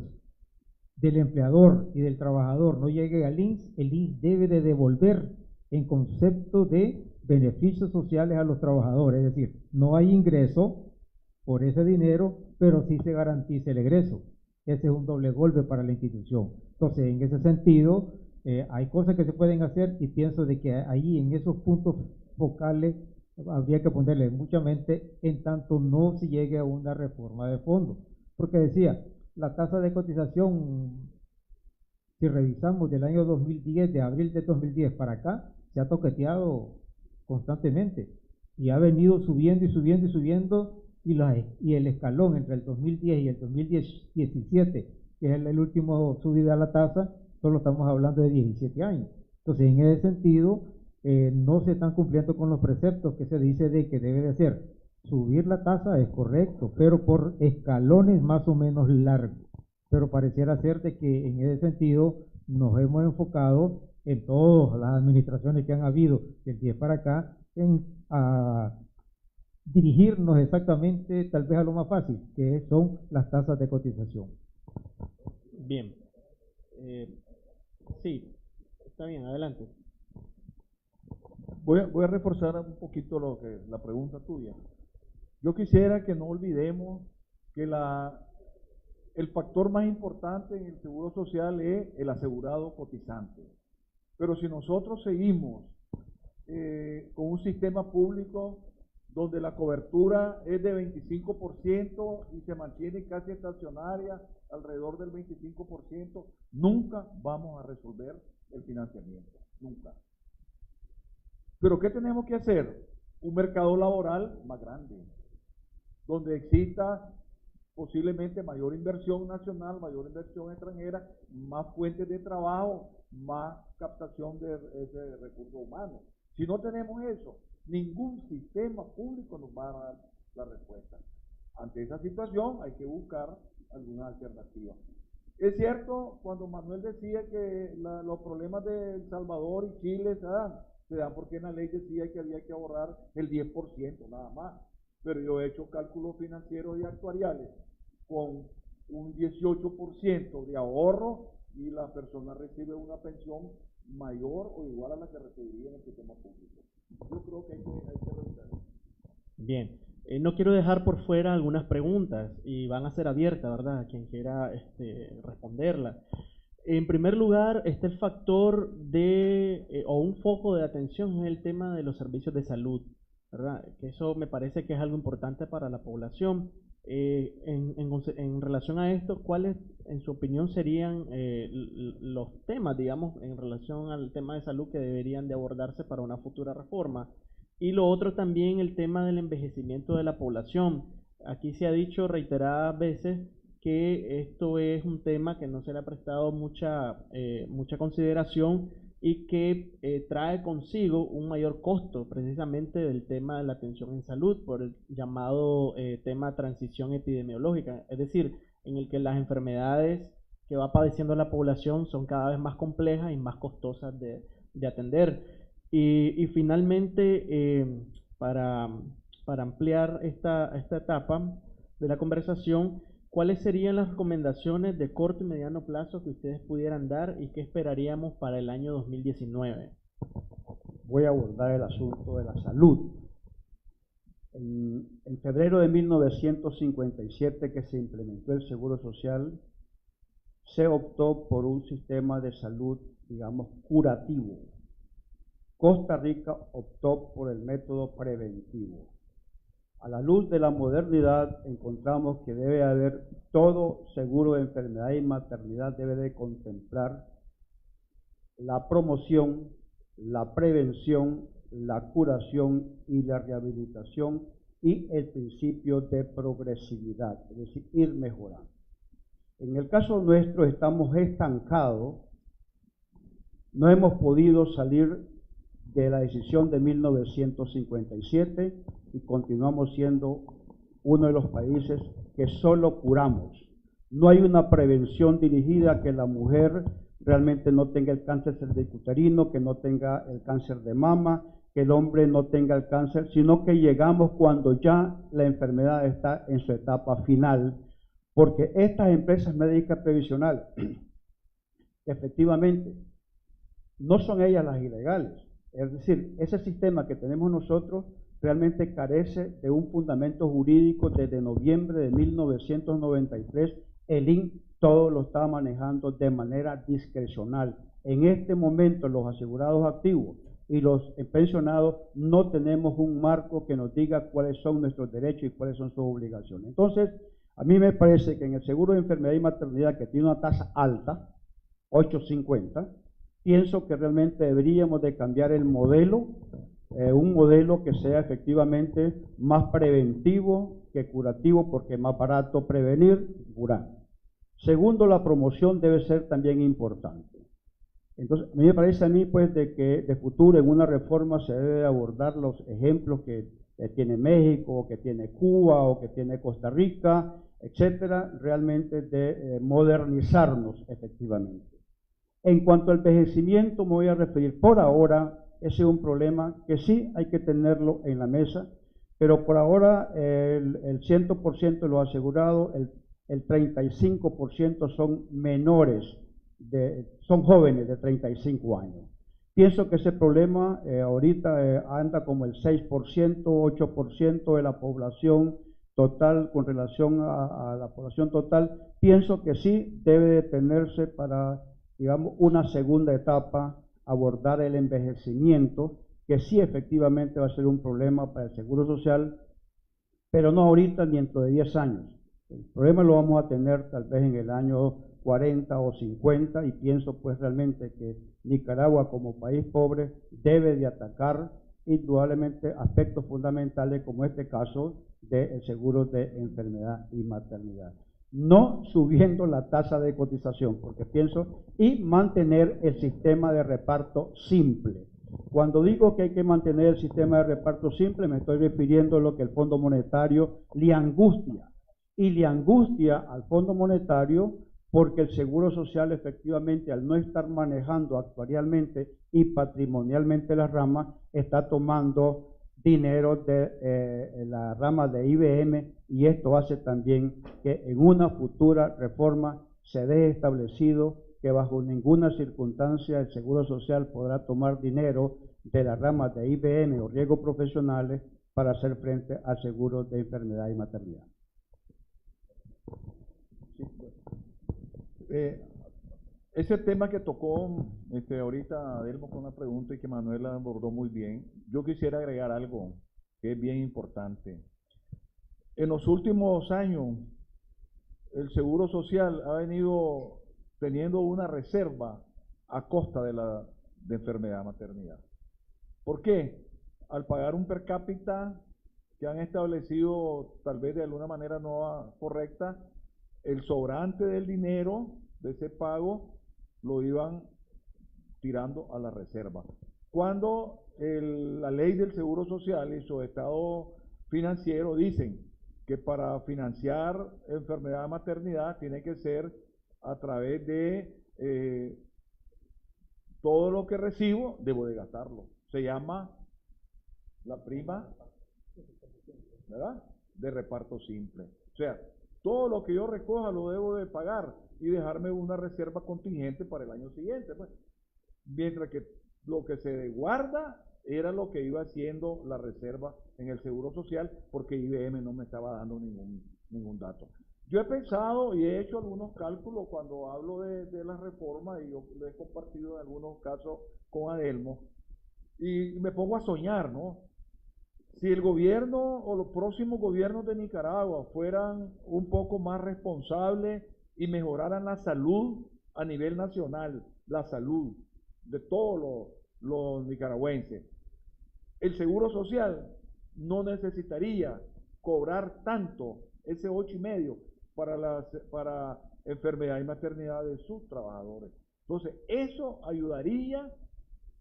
del empleador y del trabajador no lleguen al INS, el INS debe de devolver en concepto de beneficios sociales a los trabajadores. Es decir, no hay ingreso por ese dinero, pero sí se garantiza el egreso. Ese es un doble golpe para la institución. Entonces, en ese sentido, hay cosas que se pueden hacer y pienso de que ahí en esos puntos focales habría que ponerle mucha mente en tanto no se llegue a una reforma de fondo. Porque decía, la tasa de cotización, si revisamos del año 2010, de abril de 2010 para acá, se ha toqueteado constantemente y ha venido subiendo y subiendo y subiendo, y el escalón entre el 2010 y el 2017, que es el último subida a la tasa, solo estamos hablando de 17 años. Entonces, en ese sentido, no se están cumpliendo con los preceptos que se dice de que debe de ser. Subir la tasa es correcto, pero por escalones más o menos largos. Pero pareciera ser de que en ese sentido nos hemos enfocado en todas las administraciones que han habido del 10 para acá en dirigirnos exactamente tal vez a lo más fácil, que son las tasas de cotización. Bien. Sí, está bien, adelante. Voy a reforzar un poquito la pregunta tuya. Yo quisiera que no olvidemos que el factor más importante en el seguro social es el asegurado cotizante. Pero si nosotros seguimos con un sistema público donde la cobertura es de 25% y se mantiene casi estacionaria alrededor del 25%, nunca vamos a resolver el financiamiento, nunca. Pero ¿qué tenemos que hacer? Un mercado laboral más grande, donde exista posiblemente mayor inversión nacional, mayor inversión extranjera, más fuentes de trabajo, más captación de ese recurso humano. Si no tenemos eso, ningún sistema público nos va a dar la respuesta. Ante esa situación hay que buscar alguna alternativa. Es cierto, cuando Manuel decía que los problemas de El Salvador y Chile se dan porque en la ley decía que había que ahorrar el 10% nada más. Pero yo he hecho cálculos financieros y actuariales con un 18% de ahorro y la persona recibe una pensión mayor o igual a la que recibiría en el sistema público. Yo creo que hay que revisar eso. Bien. No quiero dejar por fuera algunas preguntas y van a ser abiertas, ¿verdad? A quien quiera responderlas. En primer lugar, está el factor o un foco de atención es el tema de los servicios de salud, ¿verdad? Que eso me parece que es algo importante para la población. En relación a esto, ¿cuáles, en su opinión, serían los temas, digamos, en relación al tema de salud que deberían de abordarse para una futura reforma? Y lo otro también, el tema del envejecimiento de la población. Aquí se ha dicho reiteradas veces que esto es un tema que no se le ha prestado mucha consideración y que trae consigo un mayor costo precisamente del tema de la atención en salud por el llamado tema transición epidemiológica, es decir, en el que las enfermedades que va padeciendo la población son cada vez más complejas y más costosas de atender. Y finalmente, para ampliar esta etapa de la conversación, ¿cuáles serían las recomendaciones de corto y mediano plazo que ustedes pudieran dar y qué esperaríamos para el año 2019? Voy a abordar el asunto de la salud. En febrero de 1957, que se implementó el Seguro Social, se optó por un sistema de salud, digamos, curativo. Costa Rica optó por el método preventivo. A la luz de la modernidad encontramos que debe haber todo seguro de enfermedad y maternidad debe de contemplar la promoción, la prevención, la curación y la rehabilitación y el principio de progresividad, es decir, ir mejorando. En el caso nuestro estamos estancados, no hemos podido salir de la decisión de 1957 y continuamos siendo uno de los países que solo curamos. No hay una prevención dirigida a que la mujer realmente no tenga el cáncer cervicuterino, que no tenga el cáncer de mama, que el hombre no tenga el cáncer, sino que llegamos cuando ya la enfermedad está en su etapa final, porque estas empresas médicas previsionales, efectivamente, no son ellas las ilegales. Es decir, ese sistema que tenemos nosotros realmente carece de un fundamento jurídico. Desde noviembre de 1993, el INS todo lo está manejando de manera discrecional. En este momento, los asegurados activos y los pensionados no tenemos un marco que nos diga cuáles son nuestros derechos y cuáles son sus obligaciones. Entonces, a mí me parece que en el seguro de enfermedad y maternidad, que tiene una tasa alta, 8.50, pienso que realmente deberíamos de cambiar el modelo, un modelo que sea efectivamente más preventivo que curativo, porque es más barato prevenir que curar. Segundo, la promoción debe ser también importante. Entonces, me parece a mí pues de que de futuro en una reforma se debe abordar los ejemplos que tiene México, o que tiene Cuba, o que tiene Costa Rica, etcétera, realmente de modernizarnos efectivamente. En cuanto al envejecimiento, me voy a referir por ahora, ese es un problema que sí hay que tenerlo en la mesa, pero por ahora el 100% de los asegurados, el 35% son menores, son jóvenes de 35 años. Pienso que ese problema ahorita anda como el 6%, 8% de la población total con relación a la población total. Pienso que sí debe de tenerse para, digamos, una segunda etapa, abordar el envejecimiento, que sí efectivamente va a ser un problema para el Seguro Social, pero no ahorita ni dentro de 10 años. El problema lo vamos a tener tal vez en el año 40 o 50, y pienso pues realmente que Nicaragua como país pobre debe de atacar indudablemente aspectos fundamentales como este caso del seguro de enfermedad y maternidad. No subiendo la tasa de cotización, porque pienso, y mantener el sistema de reparto simple. Cuando digo que hay que mantener el sistema de reparto simple, me estoy refiriendo a lo que el Fondo Monetario le angustia. Y le angustia al Fondo Monetario porque el Seguro Social efectivamente, al no estar manejando actuarialmente y patrimonialmente la rama, está tomando dinero de la rama de IBM, y esto hace también que en una futura reforma se deje establecido que bajo ninguna circunstancia el Seguro Social podrá tomar dinero de la rama de IBM o riesgos profesionales para hacer frente al seguro de enfermedad y maternidad. Ese tema que tocó ahorita Adelmo con una pregunta y que Manuela abordó muy bien, yo quisiera agregar algo que es bien importante. En los últimos años, el Seguro Social ha venido teniendo una reserva a costa de enfermedad maternidad. ¿Por qué? Al pagar un per cápita que han establecido tal vez de alguna manera no correcta, el sobrante del dinero de ese pago lo iban tirando a la reserva. Cuando la ley del Seguro Social y su estado financiero dicen que para financiar enfermedad y maternidad tiene que ser a través de todo lo que recibo, debo de gastarlo. Se llama la prima, ¿verdad?, de reparto simple. O sea, todo lo que yo recoja lo debo de pagar y dejarme una reserva contingente para el año siguiente, pues. Mientras que lo que se guarda era lo que iba haciendo la reserva en el Seguro Social, porque IBM no me estaba dando ningún dato. Yo he pensado y he hecho algunos cálculos cuando hablo de la reforma, y yo lo he compartido en algunos casos con Adelmo, y me pongo a soñar, ¿no? Si el gobierno o los próximos gobiernos de Nicaragua fueran un poco más responsables y mejoraran la salud a nivel nacional, la salud de todos los nicaragüenses, el Seguro Social no necesitaría cobrar tanto, ese 8,5 para enfermedad y maternidad de sus trabajadores. Entonces, eso ayudaría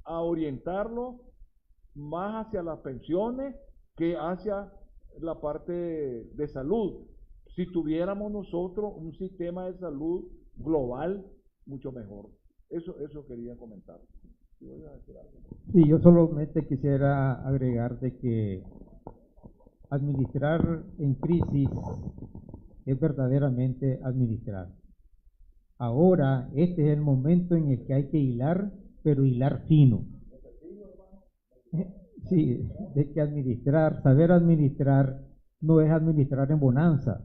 a orientarlo más hacia las pensiones que hacia la parte de salud. Si tuviéramos nosotros un sistema de salud global, mucho mejor. Eso quería comentar. Sí, yo solamente quisiera agregar de que administrar en crisis es verdaderamente administrar. Ahora, este es el momento en el que hay que hilar, pero hilar fino. Sí, de que administrar, saber administrar no es administrar en bonanza,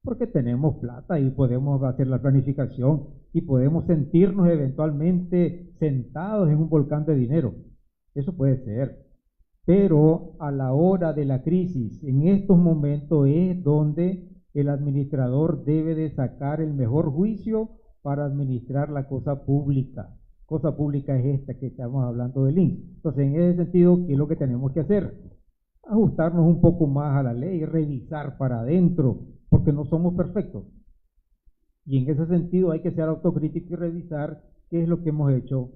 porque tenemos plata y podemos hacer la planificación y podemos sentirnos eventualmente sentados en un volcán de dinero. Eso puede ser. Pero a la hora de la crisis, en estos momentos es donde el administrador debe de sacar el mejor juicio para administrar la cosa pública. Cosa pública es esta que estamos hablando del INS. Entonces, en ese sentido, ¿qué es lo que tenemos que hacer? Ajustarnos un poco más a la ley, revisar para adentro, porque no somos perfectos. Y en ese sentido hay que ser autocrítico y revisar qué es lo que hemos hecho,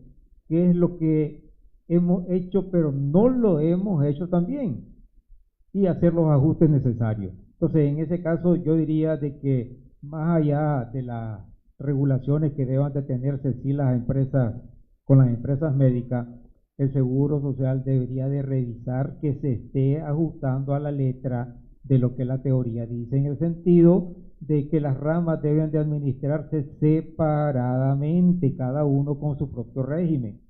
qué es lo que hemos hecho, pero no lo hemos hecho tan bien, y hacer los ajustes necesarios. Entonces, en ese caso, yo diría de que más allá de las regulaciones que deban de tenerse sí las empresas, con las empresas médicas, el Seguro Social debería de revisar que se esté ajustando a la letra de lo que la teoría dice, en el sentido de que las ramas deben de administrarse separadamente, cada uno con su propio régimen.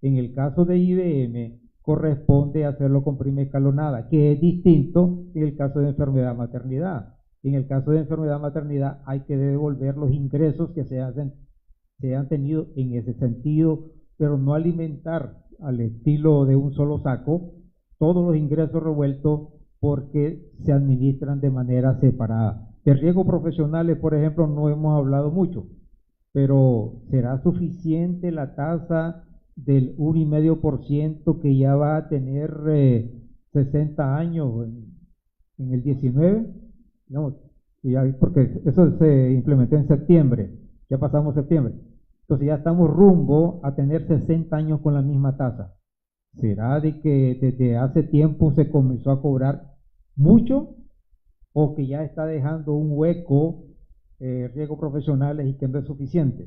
En el caso de IBM, corresponde hacerlo con prima escalonada, que es distinto en el caso de enfermedad-maternidad. En el caso de enfermedad-maternidad hay que devolver los ingresos que se han tenido en ese sentido, pero no alimentar al estilo de un solo saco todos los ingresos revueltos, porque se administran de manera separada. De riesgos profesionales, por ejemplo, no hemos hablado mucho, pero ¿será suficiente la tasa del 1,5% que ya va a tener 60 años en el 19? Digamos, porque eso se implementó en septiembre, ya pasamos septiembre. Entonces ya estamos rumbo a tener 60 años con la misma tasa. ¿Será de que desde hace tiempo se comenzó a cobrar mucho o que ya está dejando un hueco riesgos profesionales y que no es suficiente?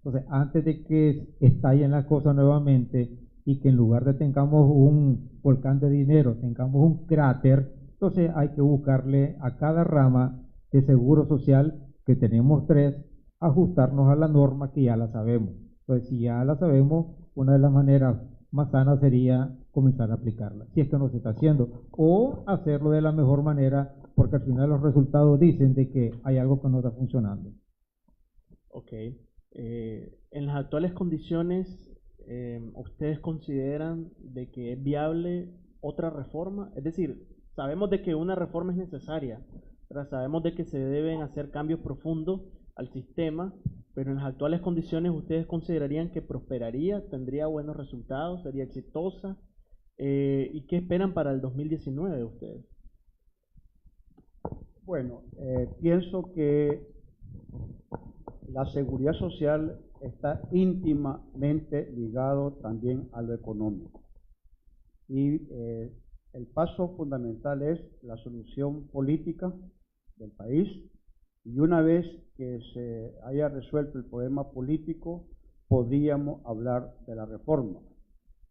Entonces, antes de que estallen las cosas nuevamente y que en lugar de tengamos un volcán de dinero, tengamos un cráter, entonces hay que buscarle a cada rama de seguro social, que tenemos 3, ajustarnos a la norma que ya la sabemos. Entonces, si ya la sabemos, una de las maneras más sanas sería comenzar a aplicarla, si es que no se está haciendo, o hacerlo de la mejor manera, porque al final los resultados dicen de que hay algo que no está funcionando. Ok. En las actuales condiciones, ¿ustedes consideran de que es viable otra reforma? Es decir, sabemos de que una reforma es necesaria, pero sabemos de que se deben hacer cambios profundos al sistema, pero en las actuales condiciones, ¿ustedes considerarían que prosperaría, tendría buenos resultados, sería exitosa? ¿Y qué esperan para el 2019 ustedes? Bueno, pienso que la seguridad social está íntimamente ligado también a lo económico. Y el paso fundamental es la solución política del país. Y una vez que se haya resuelto el problema político, podríamos hablar de la reforma.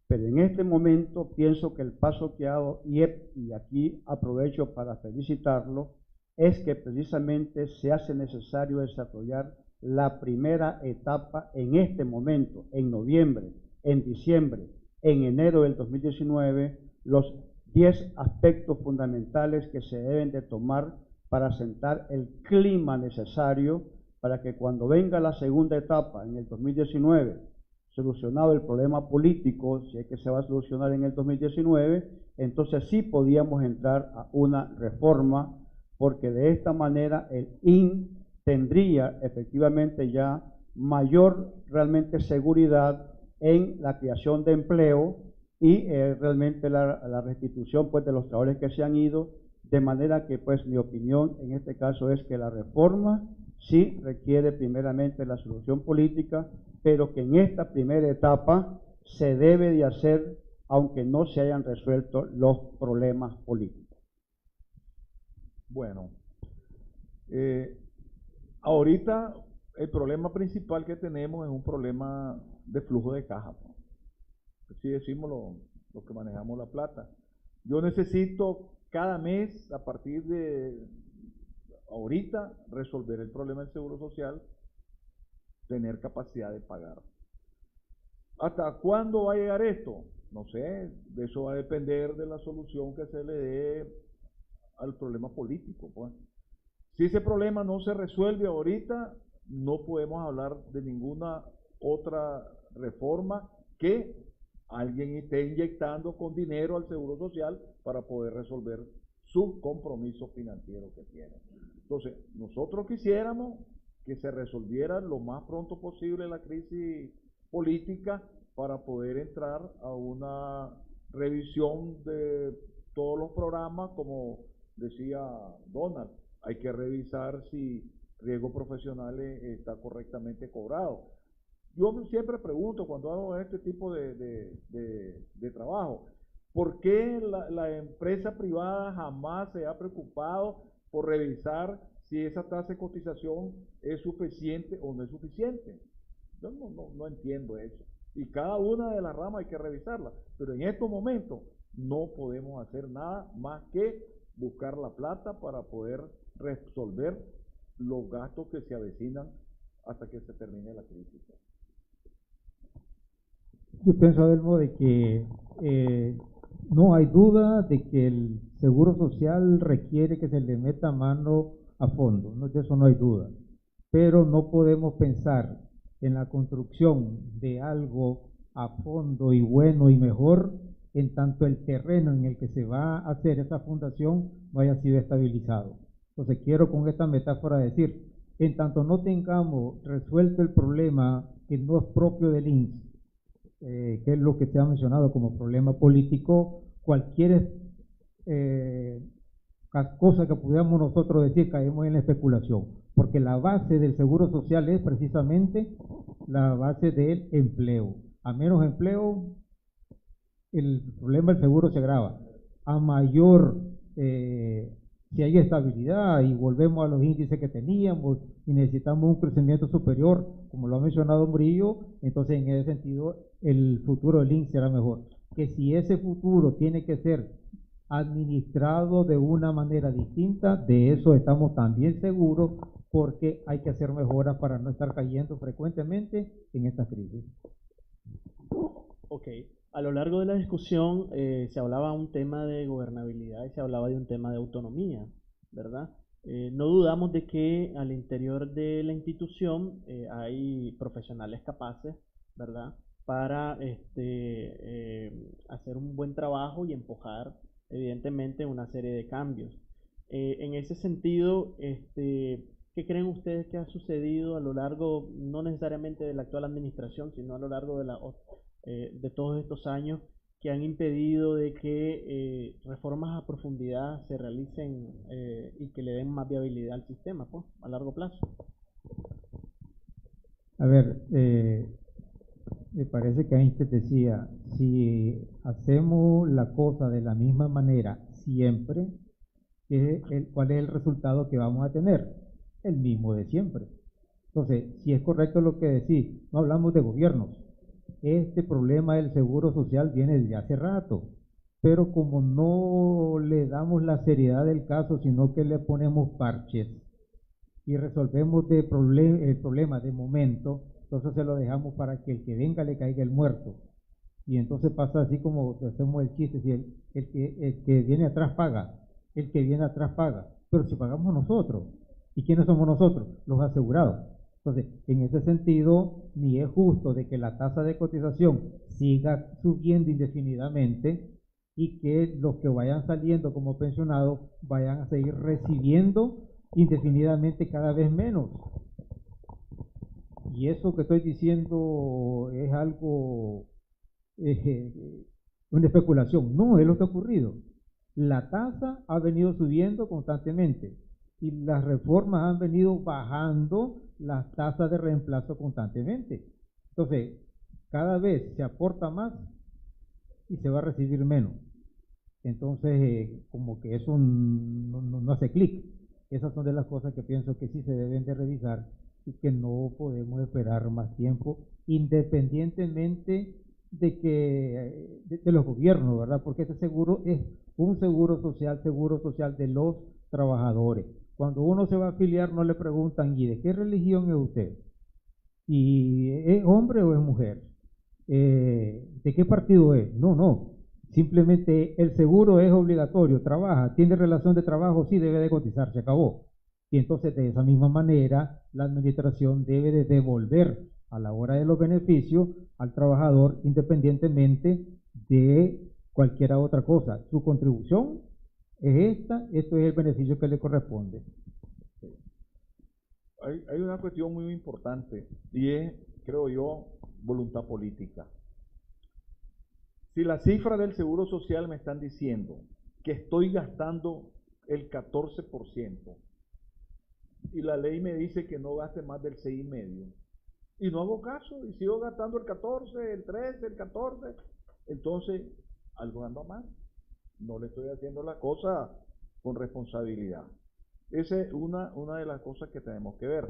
Pero en este momento pienso que el paso que ha dado IEP, y aquí aprovecho para felicitarlo, es que precisamente se hace necesario desarrollar la primera etapa en este momento, en noviembre, en diciembre, en enero del 2019, los 10 aspectos fundamentales que se deben de tomar para sentar el clima necesario para que cuando venga la segunda etapa en el 2019, solucionado el problema político, si es que se va a solucionar en el 2019, entonces sí podíamos entrar a una reforma, porque de esta manera el IN tendría efectivamente ya mayor realmente seguridad en la creación de empleo y realmente la restitución pues de los trabajadores que se han ido De manera que, pues, mi opinión en este caso es que la reforma sí requiere primeramente la solución política, pero que en esta primera etapa se debe de hacer aunque no se hayan resuelto los problemas políticos. Bueno, ahorita el problema principal que tenemos es un problema de flujo de caja, pues. Así decimos los que manejamos la plata. Yo necesito cada mes, a partir de ahorita, resolver el problema del Seguro Social, tener capacidad de pagar. ¿Hasta cuándo va a llegar esto? No sé, de eso va a depender de la solución que se le dé al problema político, pues. Si ese problema no se resuelve ahorita, no podemos hablar de ninguna otra reforma que alguien esté inyectando con dinero al Seguro Social para poder resolver su compromiso financiero que tiene. Entonces, nosotros quisiéramos que se resolviera lo más pronto posible la crisis política para poder entrar a una revisión de todos los programas, como decía Donald. Hay que revisar si riesgo profesional está correctamente cobrado. Yo siempre pregunto cuando hago este tipo de trabajo, ¿por qué la empresa privada jamás se ha preocupado por revisar si esa tasa de cotización es suficiente o no es suficiente? Yo no entiendo eso. Y cada una de las ramas hay que revisarla. Pero en estos momentos no podemos hacer nada más que buscar la plata para poder resolver los gastos que se avecinan hasta que se termine la crisis. Yo pienso, Adelmo, de que no hay duda de que el Seguro Social requiere que se le meta mano a fondo, de eso no hay duda, pero no podemos pensar en la construcción de algo a fondo y bueno y mejor en tanto el terreno en el que se va a hacer esa fundación no haya sido estabilizado. Entonces quiero con esta metáfora decir, en tanto no tengamos resuelto el problema que no es propio del INSS, que es lo que se ha mencionado como problema político, cualquier cosa que pudiéramos nosotros decir caemos en la especulación, porque la base del Seguro Social es precisamente la base del empleo. A menos empleo, el problema del seguro se agrava. A mayor, si hay estabilidad y volvemos a los índices que teníamos y necesitamos un crecimiento superior, como lo ha mencionado Murillo, entonces en ese sentido el futuro del INSS será mejor. Que si ese futuro tiene que ser administrado de una manera distinta, de eso estamos también seguros, porque hay que hacer mejoras para no estar cayendo frecuentemente en estas crisis. Ok, a lo largo de la discusión se hablaba un tema de gobernabilidad y se hablaba de un tema de autonomía, ¿verdad? No dudamos de que al interior de la institución hay profesionales capaces, ¿verdad?, para hacer un buen trabajo y empujar evidentemente una serie de cambios. En ese sentido, ¿qué creen ustedes que ha sucedido a lo largo, no necesariamente de la actual administración, sino a lo largo de todos estos años, que han impedido de que reformas a profundidad se realicen y que le den más viabilidad al sistema, pues, a largo plazo? A ver, me parece que Einstein decía, si hacemos la cosa de la misma manera siempre, ¿cuál es el resultado que vamos a tener? El mismo de siempre. Entonces, si es correcto lo que decís, no hablamos de gobiernos. Este problema del Seguro Social viene desde hace rato, pero como no le damos la seriedad del caso, sino que le ponemos parches y resolvemos el problema de momento, entonces se lo dejamos para que el que venga le caiga el muerto. Y entonces pasa así como hacemos el chiste, si el que viene atrás paga, el que viene atrás paga, pero si pagamos nosotros, ¿y quiénes somos nosotros? Los asegurados. Entonces, en ese sentido, ni es justo de que la tasa de cotización siga subiendo indefinidamente y que los que vayan saliendo como pensionados vayan a seguir recibiendo indefinidamente cada vez menos. Y eso que estoy diciendo es algo, una especulación. No, es lo que ha ocurrido. La tasa ha venido subiendo constantemente y las reformas han venido bajando las tasas de reemplazo constantemente. Entonces, cada vez se aporta más y se va a recibir menos. Entonces, como que eso no hace clic. Esas son de las cosas que pienso que sí se deben de revisar y que no podemos esperar más tiempo, independientemente de los gobiernos, ¿verdad? Porque este seguro es un seguro social de los trabajadores. Cuando uno se va a afiliar no le preguntan, ¿y de qué religión es usted? ¿Y es hombre o es mujer? ¿De qué partido es? No. Simplemente el seguro es obligatorio, trabaja, tiene relación de trabajo, sí debe de cotizar, se acabó. Y entonces de esa misma manera la administración debe de devolver a la hora de los beneficios al trabajador independientemente de cualquier otra cosa. Su contribución es esto es el beneficio que le corresponde. Hay una cuestión muy importante y es, creo yo, voluntad política. Si las cifras del Seguro Social me están diciendo que estoy gastando el 14% y la ley me dice que no gaste más del 6,5%, y no hago caso y sigo gastando el 14, el 13, el 14, entonces algo ando mal. No le estoy haciendo la cosa con responsabilidad. Esa es una de las cosas que tenemos que ver.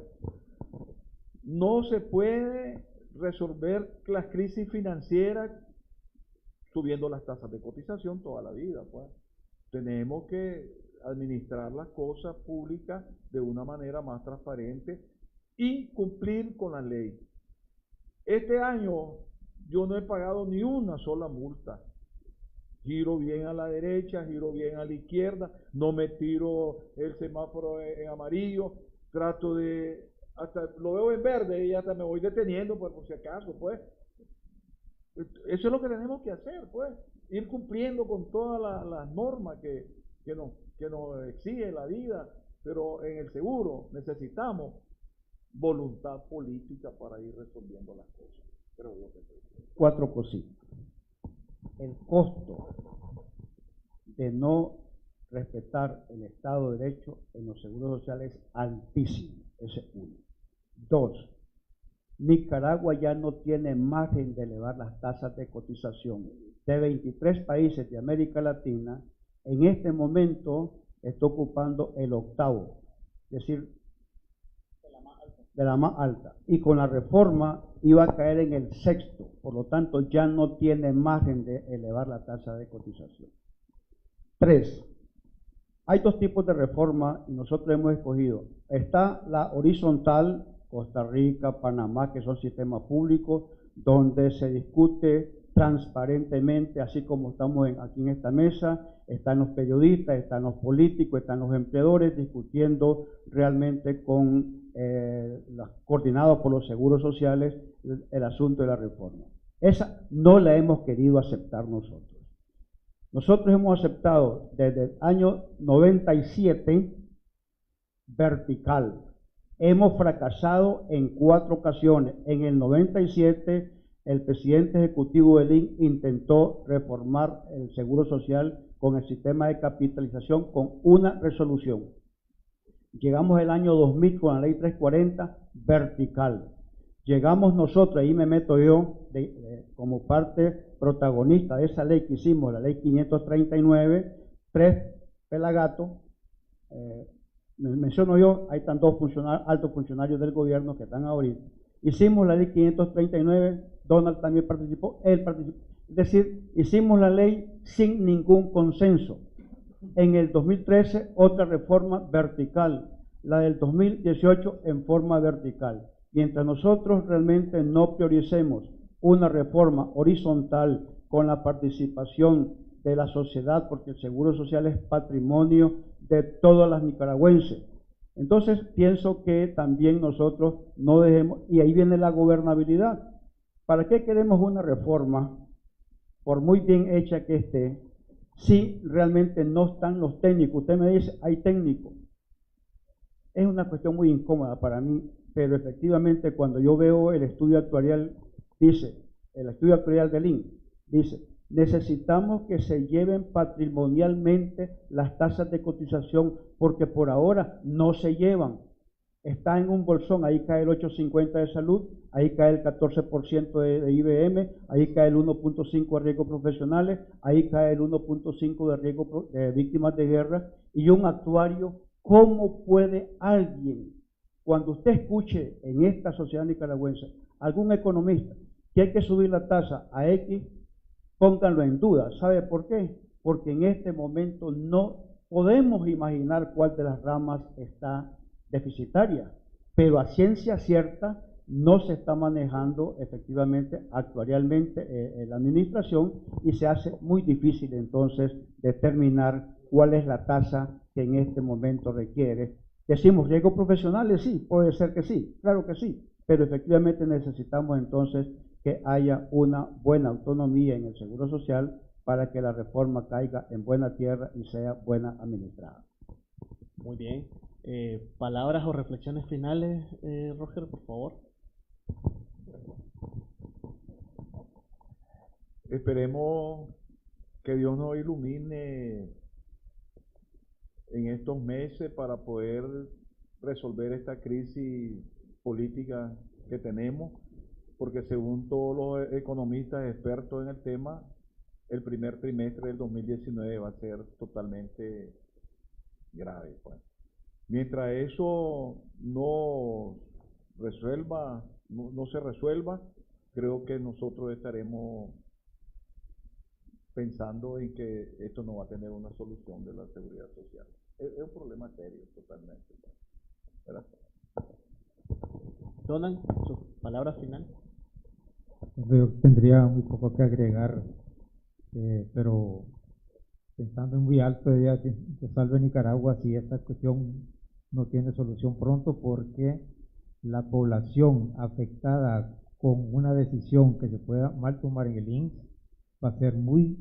No se puede resolver las crisis financieras subiendo las tasas de cotización toda la vida, pues. Tenemos que administrar las cosas públicas de una manera más transparente y cumplir con la ley. Este año yo no he pagado ni una sola multa. Giro bien a la derecha, giro bien a la izquierda, no me tiro el semáforo en amarillo, trato de, hasta lo veo en verde y hasta me voy deteniendo por si acaso, pues. Eso es lo que tenemos que hacer, pues, ir cumpliendo con todas las normas que nos exige la vida, pero en el seguro necesitamos voluntad política para ir resolviendo las cosas. Creo yo que sí. 4 cositas. El costo de no respetar el Estado de Derecho en los seguros sociales es altísimo, ese es uno. 2. Nicaragua ya no tiene margen de elevar las tasas de cotización. De 23 países de América Latina, en este momento está ocupando el 8º, es decir, de la más alta. Y con la reforma iba a caer en el 6º, por lo tanto ya no tiene margen de elevar la tasa de cotización. 3. Hay 2 tipos de reforma y nosotros hemos escogido. Está la horizontal, Costa Rica, Panamá, que son sistemas públicos, donde se discute transparentemente, así como estamos aquí en esta mesa, están los periodistas, están los políticos, están los empleadores discutiendo realmente coordinados por los seguros sociales el asunto de la reforma. Esa no la hemos querido aceptar nosotros. Nosotros hemos aceptado desde el año 97 vertical. Hemos fracasado en 4 ocasiones. En el 97, el presidente ejecutivo del INS intentó reformar el Seguro Social con el sistema de capitalización con una resolución. Llegamos el año 2000 con la ley 340, vertical. Llegamos nosotros, ahí me meto yo como parte protagonista de esa ley que hicimos, la ley 539, 3 pelagatos. Menciono yo, ahí están 2 altos funcionarios del gobierno que están ahorita. Hicimos la ley 539, Donald también participó, él participó. Es decir, hicimos la ley sin ningún consenso. En el 2013, otra reforma vertical. La del 2018 en forma vertical. Mientras nosotros realmente no prioricemos una reforma horizontal con la participación de la sociedad, porque el Seguro Social es patrimonio de todas las nicaragüenses. Entonces pienso que también nosotros no dejemos, y ahí viene la gobernabilidad. ¿Para qué queremos una reforma, por muy bien hecha que esté, si realmente no están los técnicos? Usted me dice, hay técnicos. Es una cuestión muy incómoda para mí, pero efectivamente cuando yo veo el estudio actuarial, dice, el estudio actuarial del INS, dice, Necesitamos que se lleven patrimonialmente las tasas de cotización porque por ahora no se llevan. Está en un bolsón, ahí cae el 8.50 de salud, ahí cae el 14% de IBM, ahí cae el 1.5 de riesgos profesionales, ahí cae el 1.5 de riesgo de víctimas de guerra y un actuario. ¿Cómo puede alguien, cuando usted escuche en esta sociedad nicaragüense algún economista que hay que subir la tasa a X, pónganlo en duda? ¿Sabe por qué? Porque en este momento no podemos imaginar cuál de las ramas está deficitaria, pero a ciencia cierta no se está manejando efectivamente actuarialmente la administración y se hace muy difícil entonces determinar cuál es la tasa que en este momento requiere. Decimos riesgos profesionales, sí, puede ser que sí, claro que sí, pero efectivamente necesitamos entonces que haya una buena autonomía en el Seguro Social para que la reforma caiga en buena tierra y sea buena administrada. Muy bien. Palabras o reflexiones finales, Roger, por favor. Esperemos que Dios nos ilumine en estos meses para poder resolver esta crisis política que tenemos, porque según todos los economistas expertos en el tema, el primer trimestre del 2019 va a ser totalmente grave, pues. Mientras eso no se resuelva, creo que nosotros estaremos pensando en que esto no va a tener una solución de la seguridad social. Es un problema serio totalmente, ¿verdad? Donald, sus palabras finales. Yo tendría muy poco que agregar, pero pensando en muy alto, que salve Nicaragua si esta cuestión no tiene solución pronto, porque la población afectada con una decisión que se pueda mal tomar en el INSS va a ser muy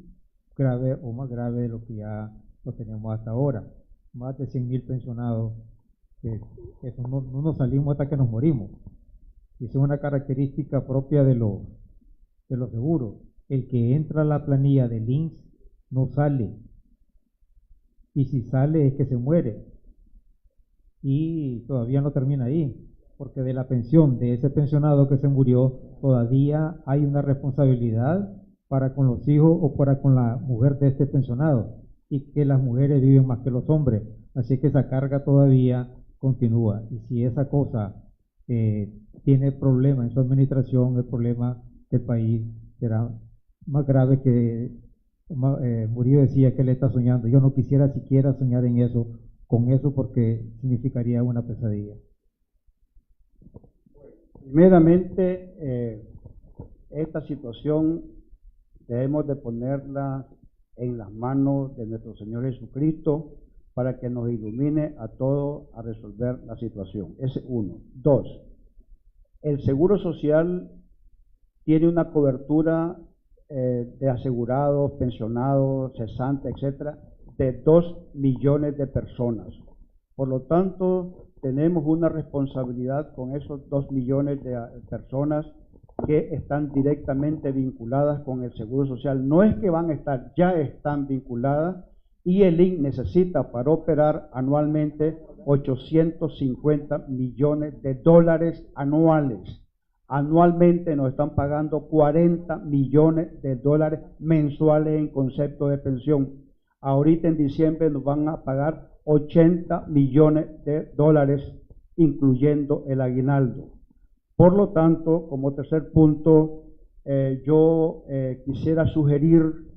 grave o más grave de lo que ya lo tenemos hasta ahora. Más de 100.000 pensionados, eso no nos salimos hasta que nos morimos. Y esa es una característica propia de los seguros. El que entra a la planilla del INSS no sale. Y si sale es que se muere. Y todavía no termina ahí, porque de la pensión de ese pensionado que se murió todavía hay una responsabilidad para con los hijos o para con la mujer de este pensionado, y que las mujeres viven más que los hombres, así que esa carga todavía continúa. Y si esa cosa tiene problema en su administración, el problema del país será más grave que Murillo decía que él está soñando. Yo no quisiera siquiera soñar en eso, con eso, porque significaría una pesadilla. Primeramente, esta situación debemos de ponerla en las manos de nuestro Señor Jesucristo para que nos ilumine a todos a resolver la situación. Ese es uno. Dos, el Seguro Social tiene una cobertura de asegurados, pensionados, cesantes, etcétera, de 2 millones de personas. Por lo tanto, tenemos una responsabilidad con esos 2 millones de personas que están directamente vinculadas con el Seguro Social. No es que van a estar, ya están vinculadas, y el INSS necesita para operar anualmente 850 millones de dólares anuales. Anualmente nos están pagando 40 millones de dólares mensuales en concepto de pensión. Ahorita en diciembre nos van a pagar 80 millones de dólares, incluyendo el aguinaldo. Por lo tanto, como tercer punto, yo quisiera sugerir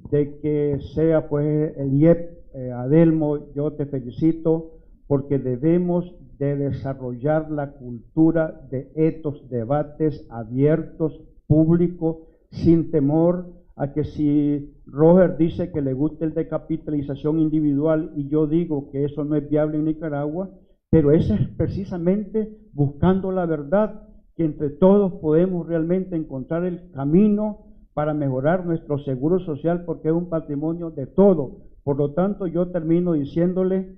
de que sea pues el IEP, Adelmo, yo te felicito porque debemos de desarrollar la cultura de estos debates abiertos, públicos, sin temor a que si Roger dice que le gusta el de capitalización individual y yo digo que eso no es viable en Nicaragua, pero eso es precisamente buscando la verdad, que entre todos podemos realmente encontrar el camino para mejorar nuestro seguro social, porque es un patrimonio de todos. Por lo tanto, yo termino diciéndole,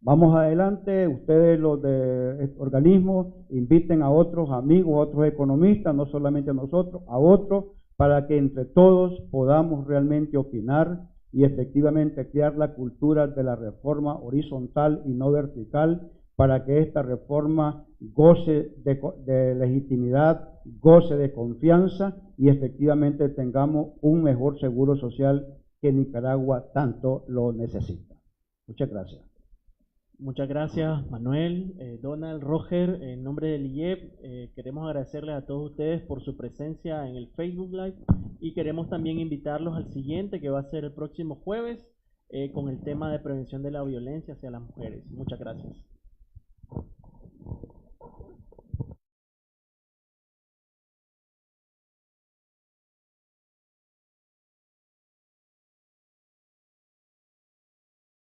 vamos adelante, ustedes los de organismos, inviten a otros amigos, a otros economistas, no solamente a nosotros, a otros, para que entre todos podamos realmente opinar y efectivamente crear la cultura de la reforma horizontal y no vertical, para que esta reforma goce de legitimidad, goce de confianza y efectivamente tengamos un mejor seguro social que Nicaragua tanto lo necesita. Muchas gracias. Muchas gracias, Manuel, Donald, Roger. En nombre del IEP, queremos agradecerles a todos ustedes por su presencia en el Facebook Live y queremos también invitarlos al siguiente, que va a ser el próximo jueves, con el tema de prevención de la violencia hacia las mujeres. Muchas gracias.